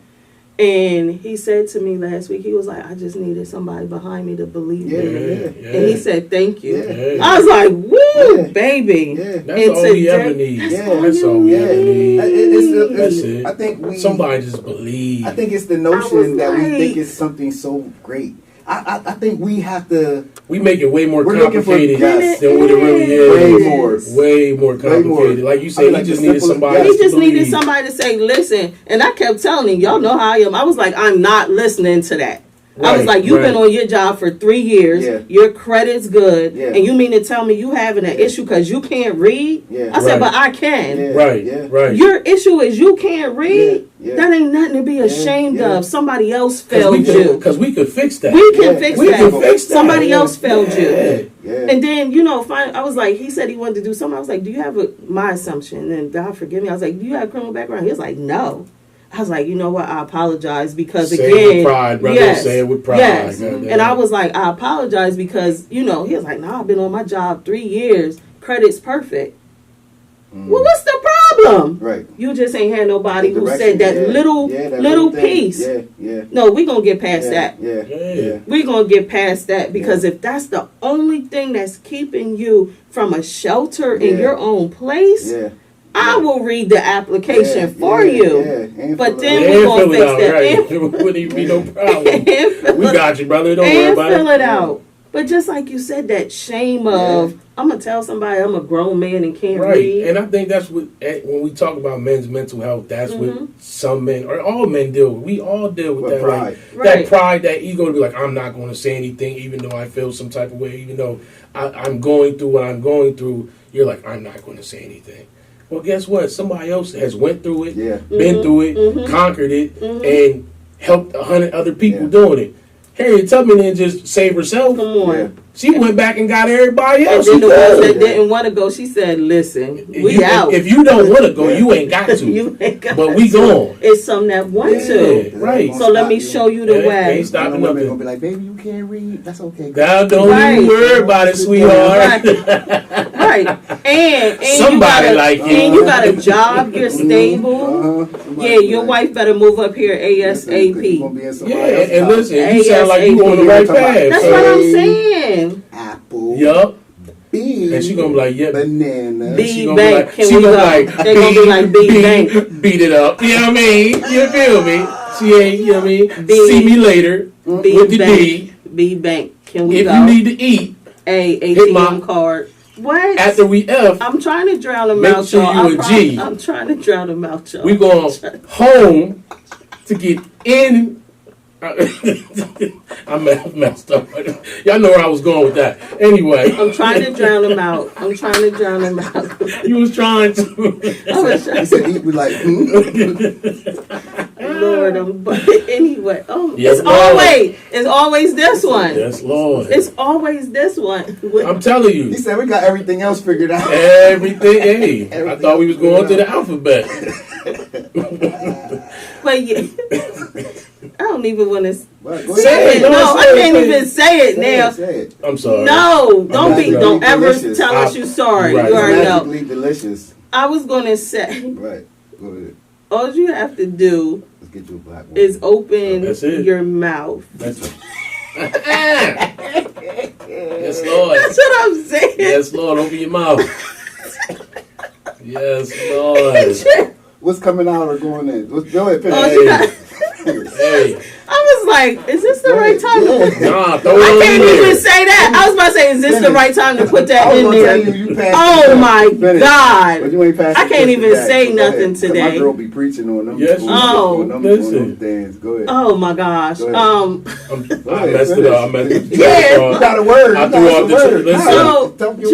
And he said to me last week, he was like, I just needed somebody behind me to believe me. Yeah. And he said, thank you. Yeah. I was like, woo, baby. Yeah. That's all we ever need. That's all we ever need. That's it. I think somebody just believe. I think it's the notion that we think it's something so great. I think we have to. We make it way more We're complicated yes. than what it really is. Way more complicated. Like you said, like he just needed somebody. He just needed somebody to say, listen. And I kept telling him, y'all know how I am. I was like, I'm not listening to that. I was like, you've been on your job for 3 years. Yeah. Your credit's good. Yeah. And you mean to tell me you having an issue because you can't read? Yeah. I said, but I can. Right. Your issue is you can't read? Yeah. That ain't nothing to be ashamed of. Somebody else failed you. Because we could fix that. We can fix that. Somebody else failed you. Yeah. And then, I was like, he said he wanted to do something. I was like, do you have my assumption? And God forgive me. I was like, do you have a criminal background? He was like, no. I was like, you know what? I apologize because say again, it with pride, brother. Yes, say it with pride. Yes. And I was like, I apologize because he was like, no, I've been on my job 3 years. Credit's perfect. Well, what's the problem? Right. You just ain't had nobody who said that little piece. Yeah. No, we're gonna get past that. Yeah. We're gonna get past that because if that's the only thing that's keeping you from a shelter in your own place. Yeah. I will read the application for you. Yeah. But then we're going to fix that. Right. It wouldn't even be no problem. We got you, brother. Don't worry about it. And fill it out. But just like you said, that shame of, I'm going to tell somebody I'm a grown man and can't read. And I think that's what, when we talk about men's mental health, that's what some men, or all men deal with. We all deal with that. Pride. That pride, that ego to be like, I'm not going to say anything, even though I feel some type of way, even though I'm going through what I'm going through. You're like, I'm not going to say anything. Well, guess what? Somebody else has went through it, been through it, conquered it, and helped 100 other people doing it. Harriet Tubman didn't just save herself. Come on. Yeah. She went back and got everybody else. And then the ones that didn't want to go, she said, listen, we out. If you don't want to go, you ain't got to. You ain't got but we gone. It's some that want to. Right. So let me show you the way. Ain't stopping nothing. nothing. Gonna be like, baby, you can't read. That's okay. God, don't even worry about it, sweetheart. Right. And somebody like you. And you got a job, you're stable. Your wife better move up here ASAP. And listen, you sound like you on the right path. That's what I'm saying. Apple. Yup. B. And she gonna be like, banana. B bank. Can we go? They gonna be like B bank. Beat it up. You know what I mean? You feel me? She ain't. You know what I mean? See me later. With the D. B bank. Can we if go? If you need to eat, ATM card. What? After we F, I'm trying to drown them make out, sure y'all. you a G. I'm trying to drown them out, y'all. We going home to get in. I messed up. Y'all know where I was going with that. Anyway. I'm trying to drown them out. You was trying to. I said eat with like, Lord, but anyway. Yes, it's always this one. Yes, Lord. It's always this one. I'm telling you. He said we got everything else figured out. Everything. Hey, I thought we was going to the alphabet. But I don't even want to say it. No, I can't even say it now. Say it. I'm sorry. No, don't ever delicious. tell us you're sorry. Right. You already know. Magically delicious. I was going to say. Right. Go ahead. All you have to do get you a black one. Is open your mouth. That's it. Yes, Lord. That's what I'm saying. Yes, Lord. Open your mouth. Yes, Lord. What's coming out or going in? Go ahead, Hey. I was like, is this the right time? Nah, throw it I on can't in even there. say that. I was about to say, is this the right time to put that in there? Oh my God. I can't even say nothing today. My girl be preaching on them. Yes, listen. Go ahead. Oh my gosh. I messed it up. Yeah. You got a word. I threw out the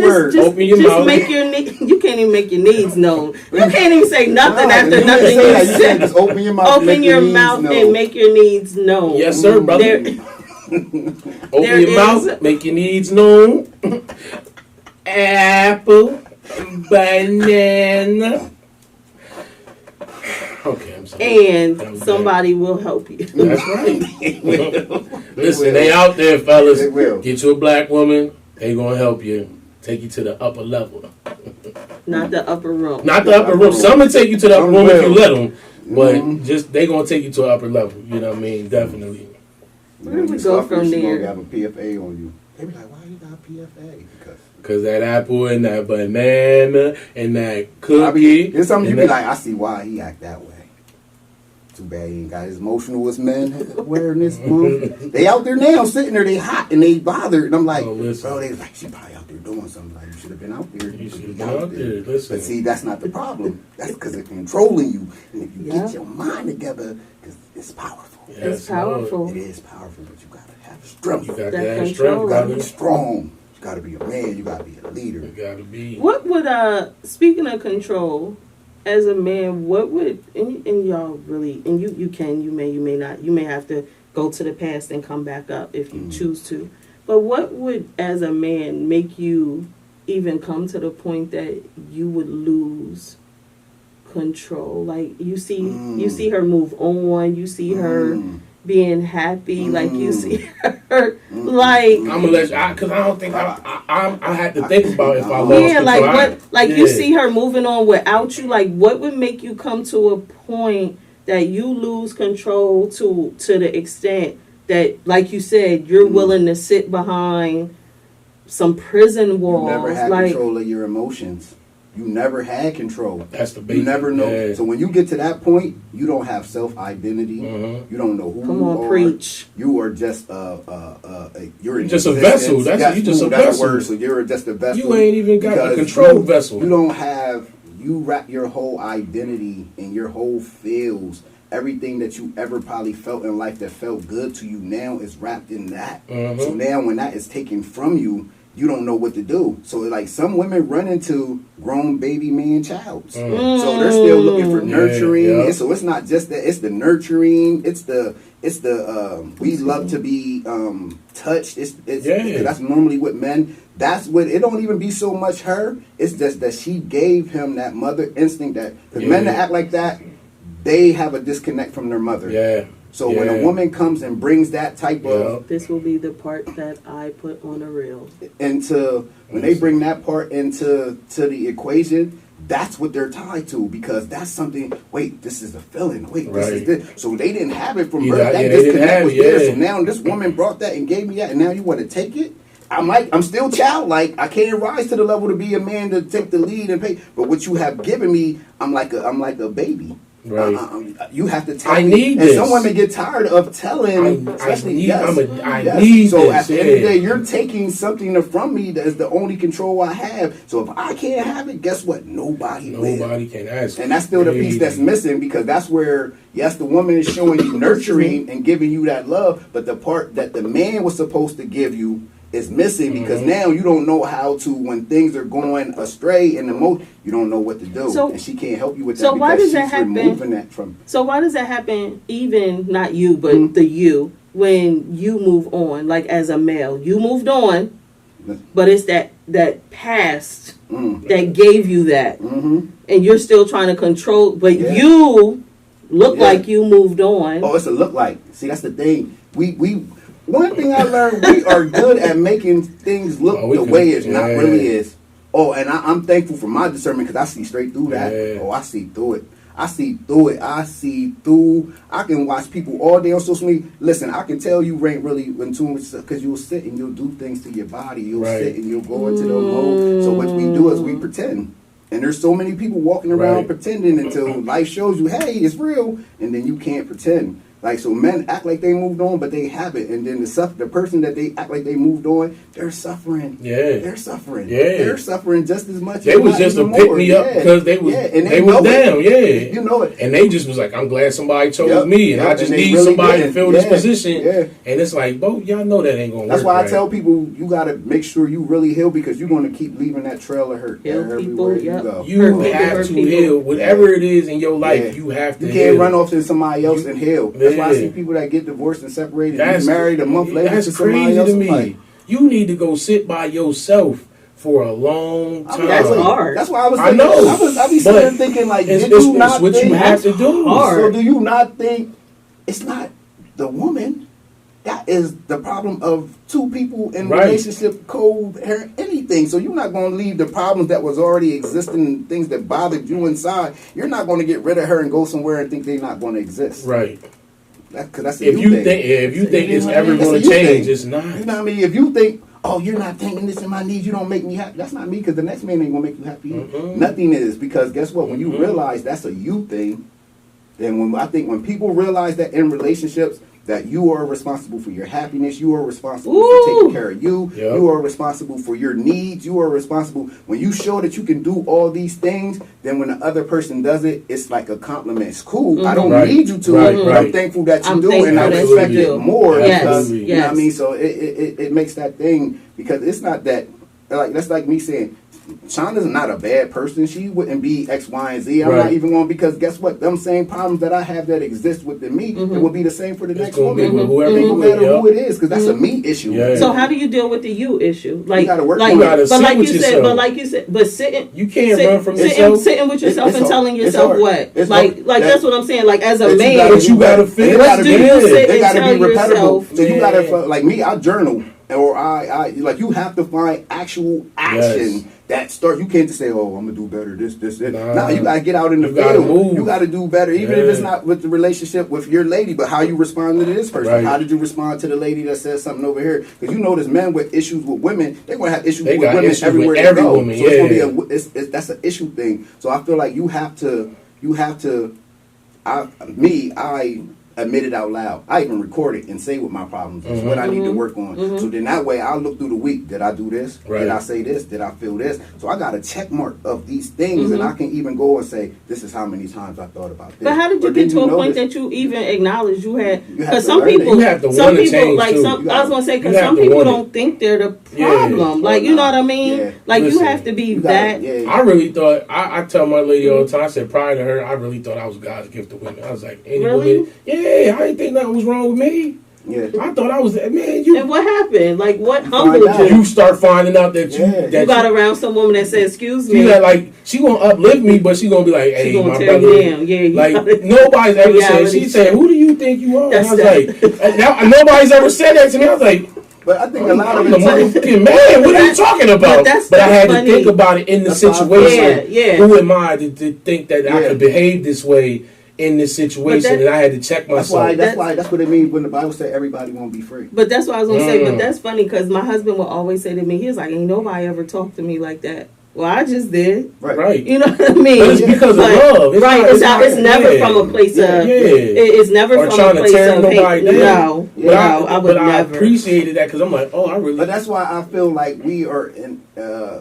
word. So, open your mouth. Make your you can't even make your needs known. You can't even say nothing after nothing you said. Just open your mouth. Open your mouth and make your needs known. Yes, sir, brother. Open your mouth, make your needs known. Apple, banana. Okay, I'm sorry. And somebody will help you. That's right. Listen, they out there, fellas. They will. Get you a black woman. They gonna help you. Take you to the upper level. Not the upper room. Not the upper room. Some will take you to the upper room if you let them, but Mm-hmm. just they gonna take you to an upper level. You know what I mean? Definitely. Where do we go from She there? gonna have a PFA on you. They be like, why you got PFA? Cause that apple and that banana and that cookie. There's something you and be that- like, I see why he act that way. Too bad he ain't got his emotionalist men wearing this month. They out there now, sitting there, they hot and they bothered. And I'm like, Oh, listen. bro, they like, she probably out there doing something. Like, you should have been out there. You should should have be been out there. Listen. But see, that's not the problem. That's because they're controlling you. And if you Yeah. get your mind together, because it's powerful. Yes, It's powerful. It is powerful, but you gotta have strength. You got That that control. strength, You gotta be brother. strong. You gotta be a man. You gotta be a leader. You gotta be. What would speaking of control, as a man, what would and y'all really and you may not, you may have to go to the past and come back up if you choose to. But what would, as a man, make you even come to the point that you would lose control? Like you see her move on, you see her being happy, like you see her like I'm gonna let you, cause I don't think I had to think about if I lost yeah, control. like what, like you Yeah. see her moving on without you. Like, what would make you come to a point that you lose control to the extent that, like you said, you're willing to sit behind some prison walls? You never had like, control of your emotions. You never had control. That's the You basic. never know. Yeah. So when you get to that point, you don't have self-identity. Mhm. You don't know who come you on, are. preach. You are just you're in Just a existence. vessel. That's you just a that's vessel. The word. So you're just a vessel. You ain't even got a because control you- vessel. You don't have. You wrap your whole identity and your whole feels. Everything that you ever probably felt in life that felt good to you now is wrapped in that. Mhm. So now when that is taken from you, you don't know what to do. So like some women run into grown baby man childs. So they're still looking for nurturing. Yeah. And so it's not just that, it's the nurturing, it's the we love to be touched. It's Yeah. that's normally with men. That's what it don't even be so much her. It's just that she gave him that mother instinct that because men that act like that, they have a disconnect from their mother. Yeah. So when a woman comes and brings that type of This will be the part that I put on a reel. into when they bring that part into the equation, that's what they're tied to because that's something. Wait, this is a feeling. Wait, this is Right. this. So they didn't have it from Yeah, birth. yeah, That they didn't disconnect have was it, there. yeah. So now this woman brought that and gave me that, and now you want to take it. I'm still childlike. I can't rise to the level to be a man to take the lead and pay. But what you have given me, I'm like a baby. Right. You have to tell I me. need and this. some women get tired of telling. I especially need- yes, I yes. need So this, at the end of the yeah. day, you're taking something from me that is the only control I have. So if I can't have it, guess what? Nobody will. Nobody can ask. And that's still the piece that's missing because that's where, yes, the woman is showing you nurturing and giving you that love, but the part that the man was supposed to give you is missing because now you don't know how to, when things are going astray in the most, you don't know what to do. So- and she can't help you with that so because why does she's that happen? removing that from. So why does that happen? Even not you, but the you when you move on, like as a male, you moved on, but it's that past that gave you that, and you're still trying to control. But you look like you moved on. Oh, it's a look like. See, that's the thing. We one thing I learned, we are good at making things look the way it's not really is. Oh, and I'm thankful for my discernment because I see straight through that. Yeah. Oh, I see through it. I see through it. I see through. I can watch people all day on social media. Listen, I can tell you ain't really in tune with because you'll sit and you'll do things to your body. You'll sit and you'll go into the mode. So what we do is we pretend. And there's so many people walking around pretending until life shows you, hey, it's real, and then you can't pretend. Like, so men act like they moved on, but they haven't. And then the person that they act like they moved on, they're suffering. Yeah. They're suffering. Yeah. They're suffering just as much. They if was not just to even pick more. me up because they was and they was know down, it. You know it. And they just was like, I'm glad somebody chose me, and I just and they need really somebody did. to fill this position. Yeah. And it's like, both y'all know that ain't gonna That's work. why I tell people you gotta make sure you really heal because you're gonna keep leaving that trail of hurt Heal everywhere people, you go. you have to heal whatever it is in your life. You have to. You heal. can't run off to somebody else and heal. That's why I Yeah. see people that get divorced and separated. That's Get married a month later That's to somebody crazy else. to me. Like, You need to go sit by yourself for a long time. That's hard. That's why I was. I Thinking, know, I be sitting there thinking like, it's did you not what think you have to do. hard. So do you not think it's not the woman? that is the problem of two people in Right. relationship code or anything. So you're not going to leave the problems that was already existing, things that bothered you inside. You're not going to get rid of her and go somewhere and think they're not going to exist. Right. Because that's If you think it's ever going to change, it's not. You know what I mean? If you think, oh, you're not thinking this in my needs, you don't make me happy. That's not me, because the next man ain't going to make you happy. Mm-mm. Nothing is, because guess what? When you realize that's a you thing, then when people realize that in relationships, that you are responsible for your happiness, you are responsible for taking care of you, Yep. you are responsible for your needs, you are responsible. When you show that you can do all these things, then when the other person does it, it's like a compliment. It's cool. I don't Right. need you to, Right, but right. I'm thankful that you I'm do, and I thankful respect that you it do. more. Yes, Because, yes. you know what I mean? So it makes that thing, because it's not that, like, that's like me saying, Shonda's not a bad person. She wouldn't be X, Y, and Z. I'm Right. not even going, because guess what? Them same problems that I have that exist within me, it will be the same for the next gonna be woman. with whoever It you don't with, matter yep. who it is, because that's a me issue. Yeah. So how do you deal with the you issue? Like, gotta work like, on it. You gotta but sit like with you yourself. said, but like you said, but sitting, You can't run from yourself. sitting with yourself It's and hard. telling It's yourself hard. what, It's like, hard. like that's what I'm saying. Like as a That man, But you gotta fix. What do you sit They and gotta tell be repetitive. yourself? So you Man. gotta, like me, I journal, or I like, you have to find actual action. Yes. That starts. You can't just say, "Oh, I'm gonna do better." This. Nah. Nah, you gotta get out in the You gotta field. move. You gotta do better, even if Yeah. it's not with the relationship with your lady, but how you respond to this person. Right. How did you respond to the lady that says something over here? Because you notice men with issues with women, they're gonna have issues They with got women issues everywhere with they every go. woman, So it's gonna yeah. be that's an issue thing. So I feel like you have to. I admit it out loud. I even record it and say what my problems is, what I need to work on. So then that way I'll look through the week. Did I do this? Right. Did I say this? Did I feel this? So I got a check mark of these things, and I can even go and say, this is how many times I thought about this. But how did you Or get then to a notice- point that you even acknowledge you had? You have Because to some learn it. people, You have to some wanna people, change, like too. some. I was gonna say, because You have some to people want it. don't think they're the Yeah. problem. Like, you know what I mean? Yeah. Like Listen, you have to be You that. gotta, yeah. I really thought, I tell my lady all the time, I said prior to her, I really thought I was God's gift to women. I was like, any Really? woman, yeah, I didn't think nothing was wrong with me. Yeah. I thought I was, man, And you what happened? Like what find humbled out. you? you start finding out that you, Yeah. that You got around some woman that said, "Excuse she me." got like, she gonna uplift me, but she gonna be like, hey, She gonna my tear brother. you down. Yeah, you Like, gotta- nobody's ever said, Reality she said, who do you think you are? And I was That's like, now, nobody's ever said that to me. I was like, But I think a lot I'm of the it, motherfucking man. What are you talking about? that's I had funny. to think about it in the That's how I situation. feel. Yeah. Who am I to think that I Yeah. could behave this way in this situation? And I had to check myself. that's what it means when the Bible said everybody won't be free. But that's what I was gonna say. Mm. But that's funny because my husband will always say to me, he was like, "Ain't nobody ever talked to me like that." Well, I just did. Right. You know what I mean? But it's because of love. It's right. not- It's, not- it's never yeah. from a place Yeah. of. Yeah. It's never Or from trying a to place tear of nobody hate. down. No, But I would but never. I appreciated that because I'm like, oh, I really. But that's why I feel like we are in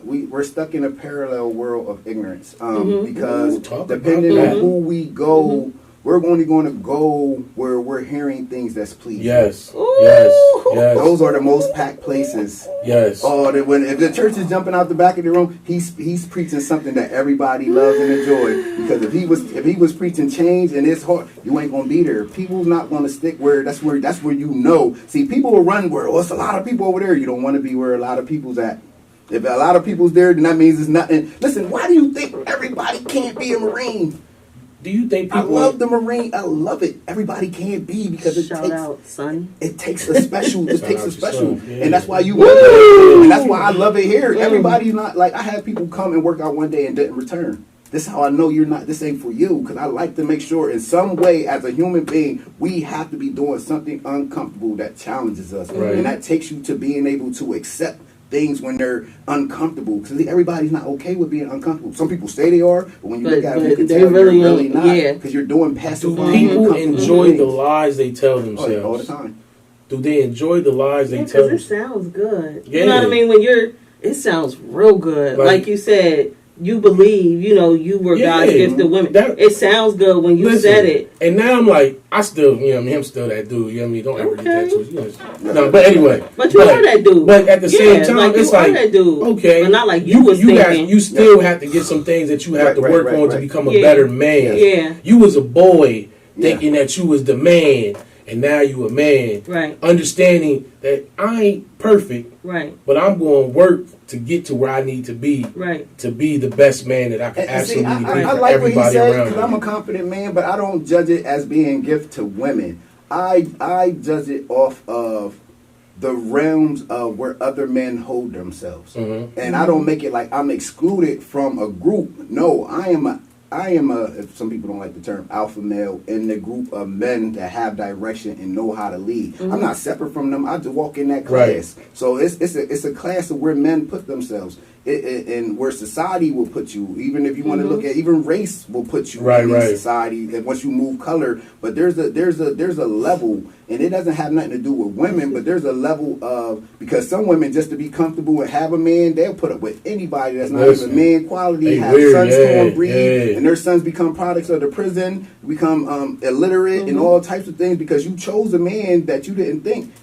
we're stuck in a parallel world of ignorance because Ooh, talk depending about on that. who we go, we're only going to go where we're hearing things that's pleasing. Yes. Ooh. Yes. Yes. Those are the most packed places. Yes. Oh, if the church is jumping out the back of the room, he's preaching something that everybody loves and enjoys. Because if he was preaching change and it's hard, you ain't gonna be there. People's not gonna stick where that's where you know. See, people will run where it's a lot of people over there. You don't want to be where a lot of people's at. If a lot of people's there, then that means it's nothing. Listen, why do you think everybody can't be a Marine? Do you think I people? love the Marine. I love it. Everybody can't be because it Shout takes out, son. it takes a special. It Shout takes out a to special, son, yeah. and that's why you love it. And that's why I love it here. Everybody's not like I had people come and work out one day and didn't return. This is how I know you're not. This ain't for you because I like to make sure in some way as a human being we have to be doing something uncomfortable that challenges us, Right. and that takes you to being able to accept things when they're uncomfortable. Because everybody's not okay with being uncomfortable. Some people say they are, but when you look at it, you can they tell really you're really ain't. not. Yeah. Because you're doing passive. Do people uncomfortable enjoy the things. lies they tell themselves? All the time. Do they enjoy the lies they Yeah, tell because it themselves? sounds good. Yeah. You know what I mean? It sounds real good. Like- Like you said, you believe, you were Yeah. God's gift to women. That- It sounds good when you Listen, said it. And now I'm like, I still, I'm still that dude. You know what I mean? Don't ever get that Okay. twisted. No, but anyway. But you are that dude. But at the same time, like, it's you are like, that dude. okay. But not like you was thinking. You still have to get some things that you have to Right, work right, on to right. become a Yeah. better man. Yeah. You was a boy Yeah. thinking that you was the man, and now you a man. Right. Understanding that I ain't perfect, Right. but I'm going to work to get to where I need to be Right. to be the best man that I can And absolutely see, be I for like what he everybody said around because I'm me. a confident man, but I don't judge it as being gift to women. I judge it off of the realms of where other men hold themselves, and I don't make it like I'm excluded from a group. No, I am a. If some people don't like the term, alpha male in the group of men that have direction and know how to lead. I'm not separate from them. I just walk in that class. Right. So it's a class of where men put themselves, and where society will put you. Even if you want to look at, even race will put you in society. And once you move color, but there's a level, and it doesn't have nothing to do with women. But there's a level of, because some women, just to be comfortable and have a man, they'll put up with anybody that's not even man quality. Have sons to breed. And their sons become products of the prison, become illiterate and all types of things because you chose a man that you didn't think.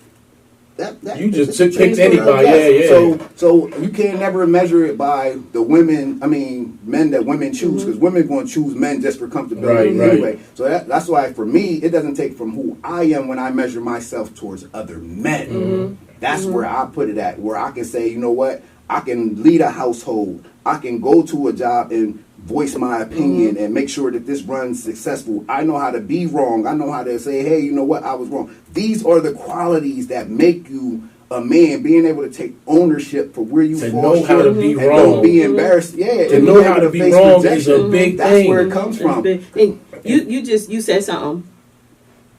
That you just picked anybody. So you can never measure it by the women. I mean, men that women choose, because women going to choose men just for comfortability anyway. So that's why for me, it doesn't take from who I am when I measure myself towards other men. That's where I put it at, where I can say, you know what, I can lead a household. I can go to a job and voice my opinion and make sure that this runs successful. I know how to be wrong. I know how to say, hey, you know what, I was wrong. These are the qualities that make you a man, being able to take ownership for where you fall know how to be wrong. Don't be embarrassed. To know how to be wrong is a big thing. That's where it comes from. And you said something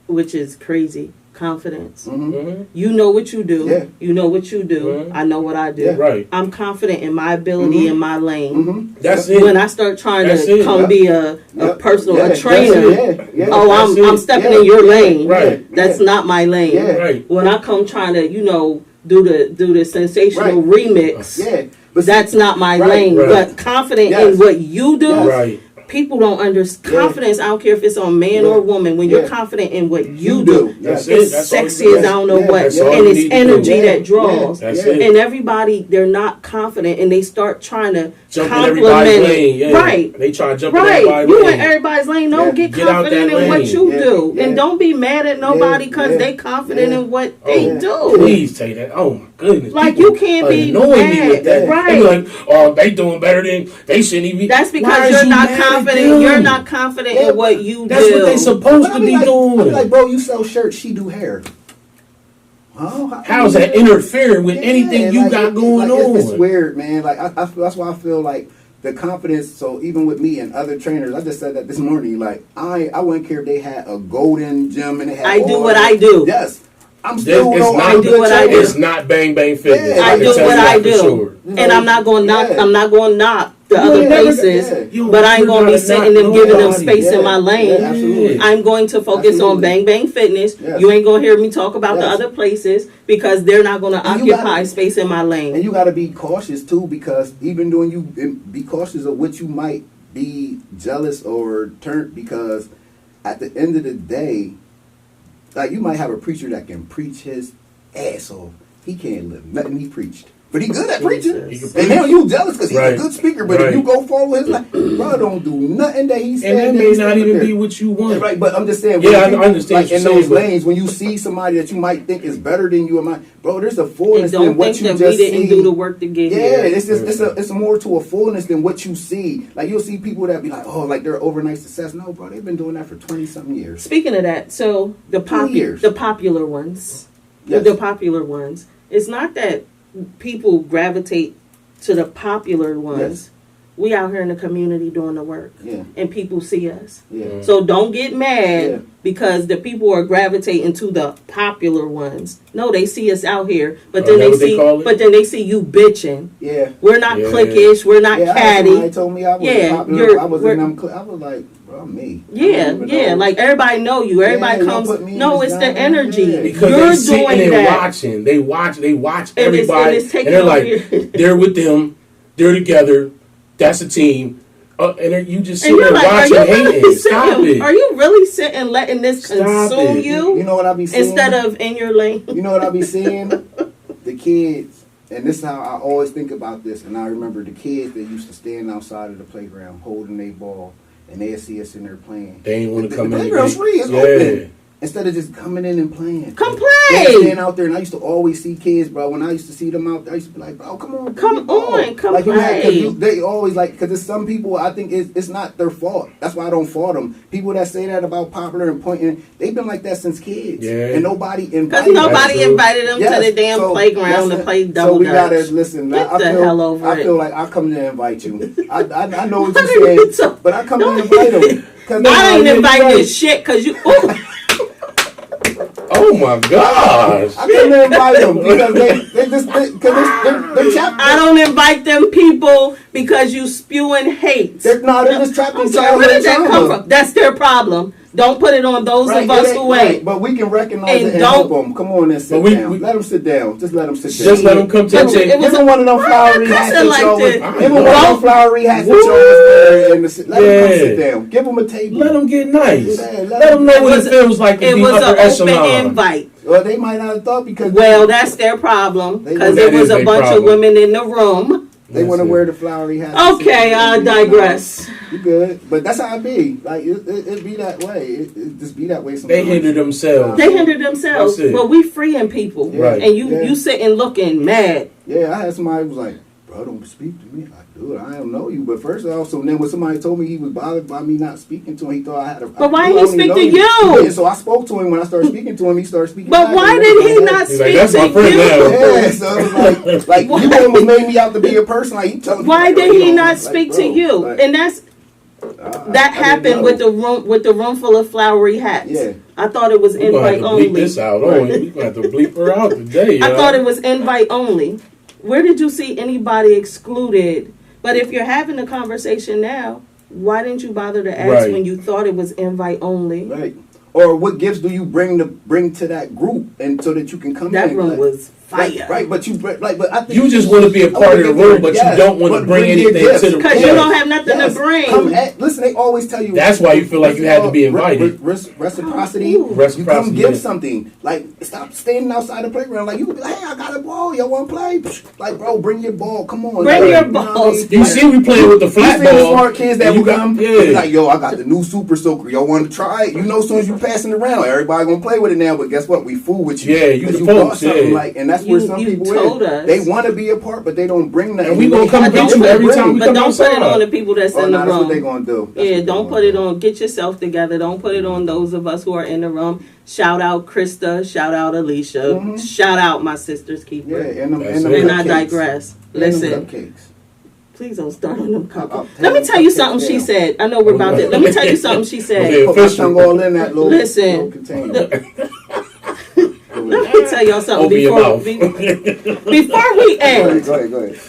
which is crazy. Confidence. You know what you do. Yeah. You know what you do. I know what I do. Yeah. Right. I'm confident in my ability in my lane. That's it. When I start trying to be a personal trainer, I'm stepping in your lane. Right. That's not my lane. Yeah. Right. When I come trying to, do the sensational remix, that's not my lane. Right. But confident in what you do. Right. People don't understand confidence. I don't care if it's on man or woman. When you're confident in what you do, it's sexy as I don't know what, and it's energy that draws. And everybody, they're not confident, and they start trying to compliment it. Right? They try to jump in everybody's lane. You in everybody's lane. Don't get confident in what you do, and don't be mad at nobody because they confident in what they do. Please say that. Oh my goodness! Like you can't be mad, right? They like, oh, they doing better than they shouldn't even. That's because you're not confident. You're not confident in what you do. That's what they supposed to be doing. I be like, bro, you sell shirts, she do hair. How's that interfering with anything you got going on? It's weird, man. Like that's why I feel like the confidence. So even with me and other trainers, I just said that this morning. Like I wouldn't care if they had a golden gym and they had. I do what I do. Yes. I'm still I do what I do. It's not bang bang fitness. Yeah, I do what I do, sure. And I'm not going to knock. I'm not going to knock the other places, but I ain't going to be sitting and giving them space in my lane. I'm going to focus on bang bang fitness. Yes. You ain't going to hear me talk about the other places because they're not going to occupy space in my lane. And you got to be cautious too, because even though you be cautious of what you might be jealous or turned, because at the end of the day. Like, you might have a preacher that can preach his ass off. He can't live nothing he preached. But he good at preaching. And now you jealous because he's a good speaker. But if you go follow his life, bro, don't do nothing that he said. And that may not even be what you want. Right, but I'm just saying. Yeah, I understand. Like in those lanes, when you see somebody that you might think is better than you, bro, there's a fullness in what you just see. Don't think that we didn't do the work to get here. Yeah, it's more to a fullness than what you see. Like, you'll see people that be like, oh, like they're overnight success. No, bro, they've been doing that for 20-something years. Speaking of that, so the popular ones, the popular ones, it's not that people gravitate to the popular ones. Yes. We out here in the community doing the work, and people see us. Yeah. So don't get mad because the people are gravitating to the popular ones. No, they see us out here, but then they see you bitching. Yeah, we're not cliquish. We're not catty. Somebody told me I was popular. I was like, bro, me. Yeah. Like everybody know you. Everybody comes. No, it's the energy. Yeah. Because you're they're sitting doing and that. watching. They watch everybody, and they're like, they're with them. They're together. That's a team. And you just sit there watching, hating. Stop it. Are you really sitting letting this consume you? You know what I be seeing? Instead of in your lane. You know what I be seeing? The kids, and this is how I always think about this, and I remember the kids that used to stand outside of the playground holding their ball, and they'd see us in there playing. They ain't want to come in. The playground's free. It's open. Instead of just coming in and playing. Come They play. stand out there, and I used to always see kids, bro. When I used to see them out there, I used to be like, bro, come on. Come play. play. They always like, because there's some people, I think it's not their fault. That's why I don't fault them. People that say that about popular and pointing, they've been like that since kids. Yeah. And nobody invited Because nobody invited them to the damn playground to play double So we dutch. gotta listen. Get the hell over I it. feel like I come to invite you. I know what What are you're you saying, talking- but I come to invite them. I ain't inviting shit because you. Ooh. Oh my gosh. I couldn't invite them because they're trapped. I don't invite them people because you spewing hate. They're just trapped in I'm sorry, where childhood did that come trauma. from? That's their problem. Don't put it on those of us who ain't. But we can recognize And it and help them. Come on and sit down. Let them sit down. Just let them sit down. Just let them come to the table. Give them one of them flowery hats that like y'all was. this. Give them one of them flowery hats that y'all was wearing. Let them come sit down. Give them a table. Let them get nice. Yeah, let them know what it feels like to It be was upper an echelon. open invite. Well, they might not have thought because Well, that's their problem because That there was is a their bunch of problem. women in the room. they want to wear the flowery hats. Okay, I digress. You good, but that's how it be. Like it be that way. It just be that way. Sometimes. They hinder themselves. They hinder themselves, That's it. but we freeing people, Right. and you sitting looking mad. Yeah, I had somebody who was like, bro, don't speak to me. Like, dude, I don't know you. But first off, so then when somebody told me he was bothered by me not speaking to him, he thought I had a... But why I didn't he speak to you? Yeah, so I spoke to him. When I started speaking to him, he started speaking But back. why And did he everything. not He's like, speak "That's to my friend you?" now. Yeah, so it was like you almost made me out to be a person. Like, you telling me, Why like, did you he know, not like, speak bro, to you? like, And that's that happened with the room full of flowery hats. Yeah. I thought it was We're gonna have invite to bleep only. this out. Oh, we're gonna have to bleep her out today. I thought it was invite only. Where did you see anybody excluded? But if you're having a conversation now, why didn't you bother to ask Right. when you thought it was invite only? Right. Or what gifts do you bring to that group, and so that you can come That in? room Like, was fire. Right, but I think You just want to be a part of the room, but you don't want to bring anything to the Because you don't have nothing to bring. Listen, they always tell you. That's why you feel like you had to be invited. Reciprocity. Ooh. You Reciprocity, come give yeah. something. Like, stop standing outside the playground. Like, you can be like, hey, I got a ball. Y'all want to play? Like, bro, bring your ball. Come on. Bring Like, your you know what I balls. mean? You see, we playing with the You flat see the ball. smart kids that and you will got- come. yeah. They like, yo, I got the new Super Soaker. Y'all want to try it? You know, as soon as you passing it around, everybody gonna play with it now. But guess what? We fool with you. Yeah, you 'Cause the brought folks, something yeah. like, and that's where some You people told is. us. They want to be a part, but they don't bring nothing. And we gonna come They get don't you every bring. time we But come don't put it outside. on the people that's Oh, in the no, that's what they room. gonna do. Yeah, don't put it on. Get yourself together. Don't put it on those of us who are in the room. Shout out Krista. Shout out Alicia. Shout out my sister's keeper. Yeah, and them That's and it. And I cupcakes. digress. And them Listen, cupcakes. please don't start on them cupcakes. I'll Let me take tell you cupcakes something she down. said. I know we're about to. Let me tell you something she said. Okay. Put my tongue all in that little, Listen. little container. Let me tell y'all something Open your mouth. before we end. Go ahead.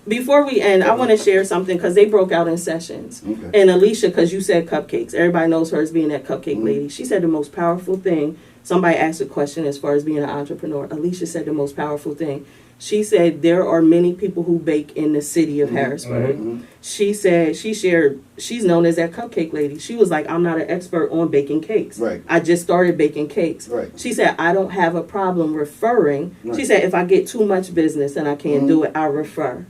Before we end, I want to share something because they broke out in sessions. Okay. And Alicia, because you said cupcakes, everybody knows her as being that cupcake lady. She said the most powerful thing. Somebody asked a question as far as being an entrepreneur. Alicia said the most powerful thing. She said there are many people who bake in the city of Harrisburg. She said she's known as that cupcake lady. She was like, I'm not an expert on baking cakes. Right. I just started baking cakes. Right. She said, I don't have a problem referring. Right. She said, if I get too much business and I can't do it, I refer.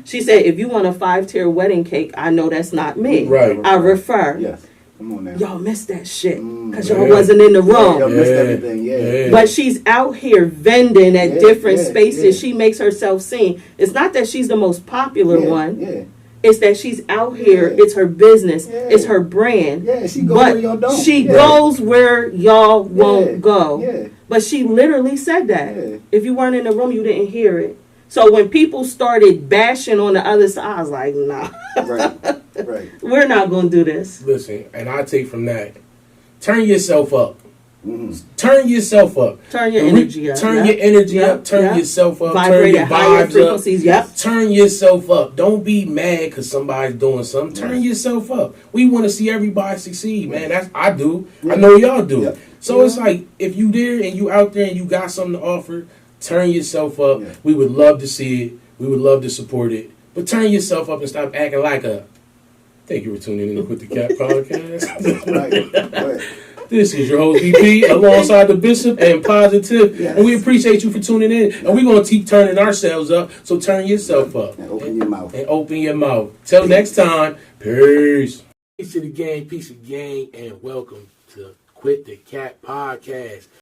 She said, if you want a 5-tier wedding cake, I know that's not me. Right. I refer. Yes. Come on now. Y'all missed that shit because Yeah. y'all wasn't in the Y'all room. missed everything. Yeah. But she's out here vending at Yeah, different yeah, spaces. yeah. She makes herself seen. It's not that she's the most popular one. Yeah. It's that she's out here. Yeah. It's her business. Yeah. It's her brand. Yeah, she goes But where y'all don't. she Yeah. goes where y'all Yeah. won't go. Yeah. But she literally said that. Yeah. If you weren't in the room, you didn't hear it. So when people started bashing on the other side, I was like, nah, Right. we're not going to do this. Listen, and I take from that, turn yourself up. Mm-hmm. Turn yourself up. Turn your energy up. Turn yeah. your energy Yeah. up. Turn Yeah. yourself up. Vibrate turn at your higher vibes frequencies. up. Yep. Turn yourself up. Don't be mad because somebody's doing something. Turn yourself up. We want to see everybody succeed, man. That's I do. I know y'all do. Yeah. So it's like if you there and you out there and you got something to offer, turn yourself up. Yeah. We would love to see it. We would love to support it. But turn yourself up and stop acting like a. Thank you for tuning in to Quit the Cap podcast. Right. This is your host, VP, alongside the Bishop and PosITiff. Yes. And we appreciate you for tuning in. And we're going to keep turning ourselves up. So turn yourself up. And open your mouth. And open your mouth. Till next time, peace. Peace to the gang, peace to the gang, and welcome to with the Cat Podcast.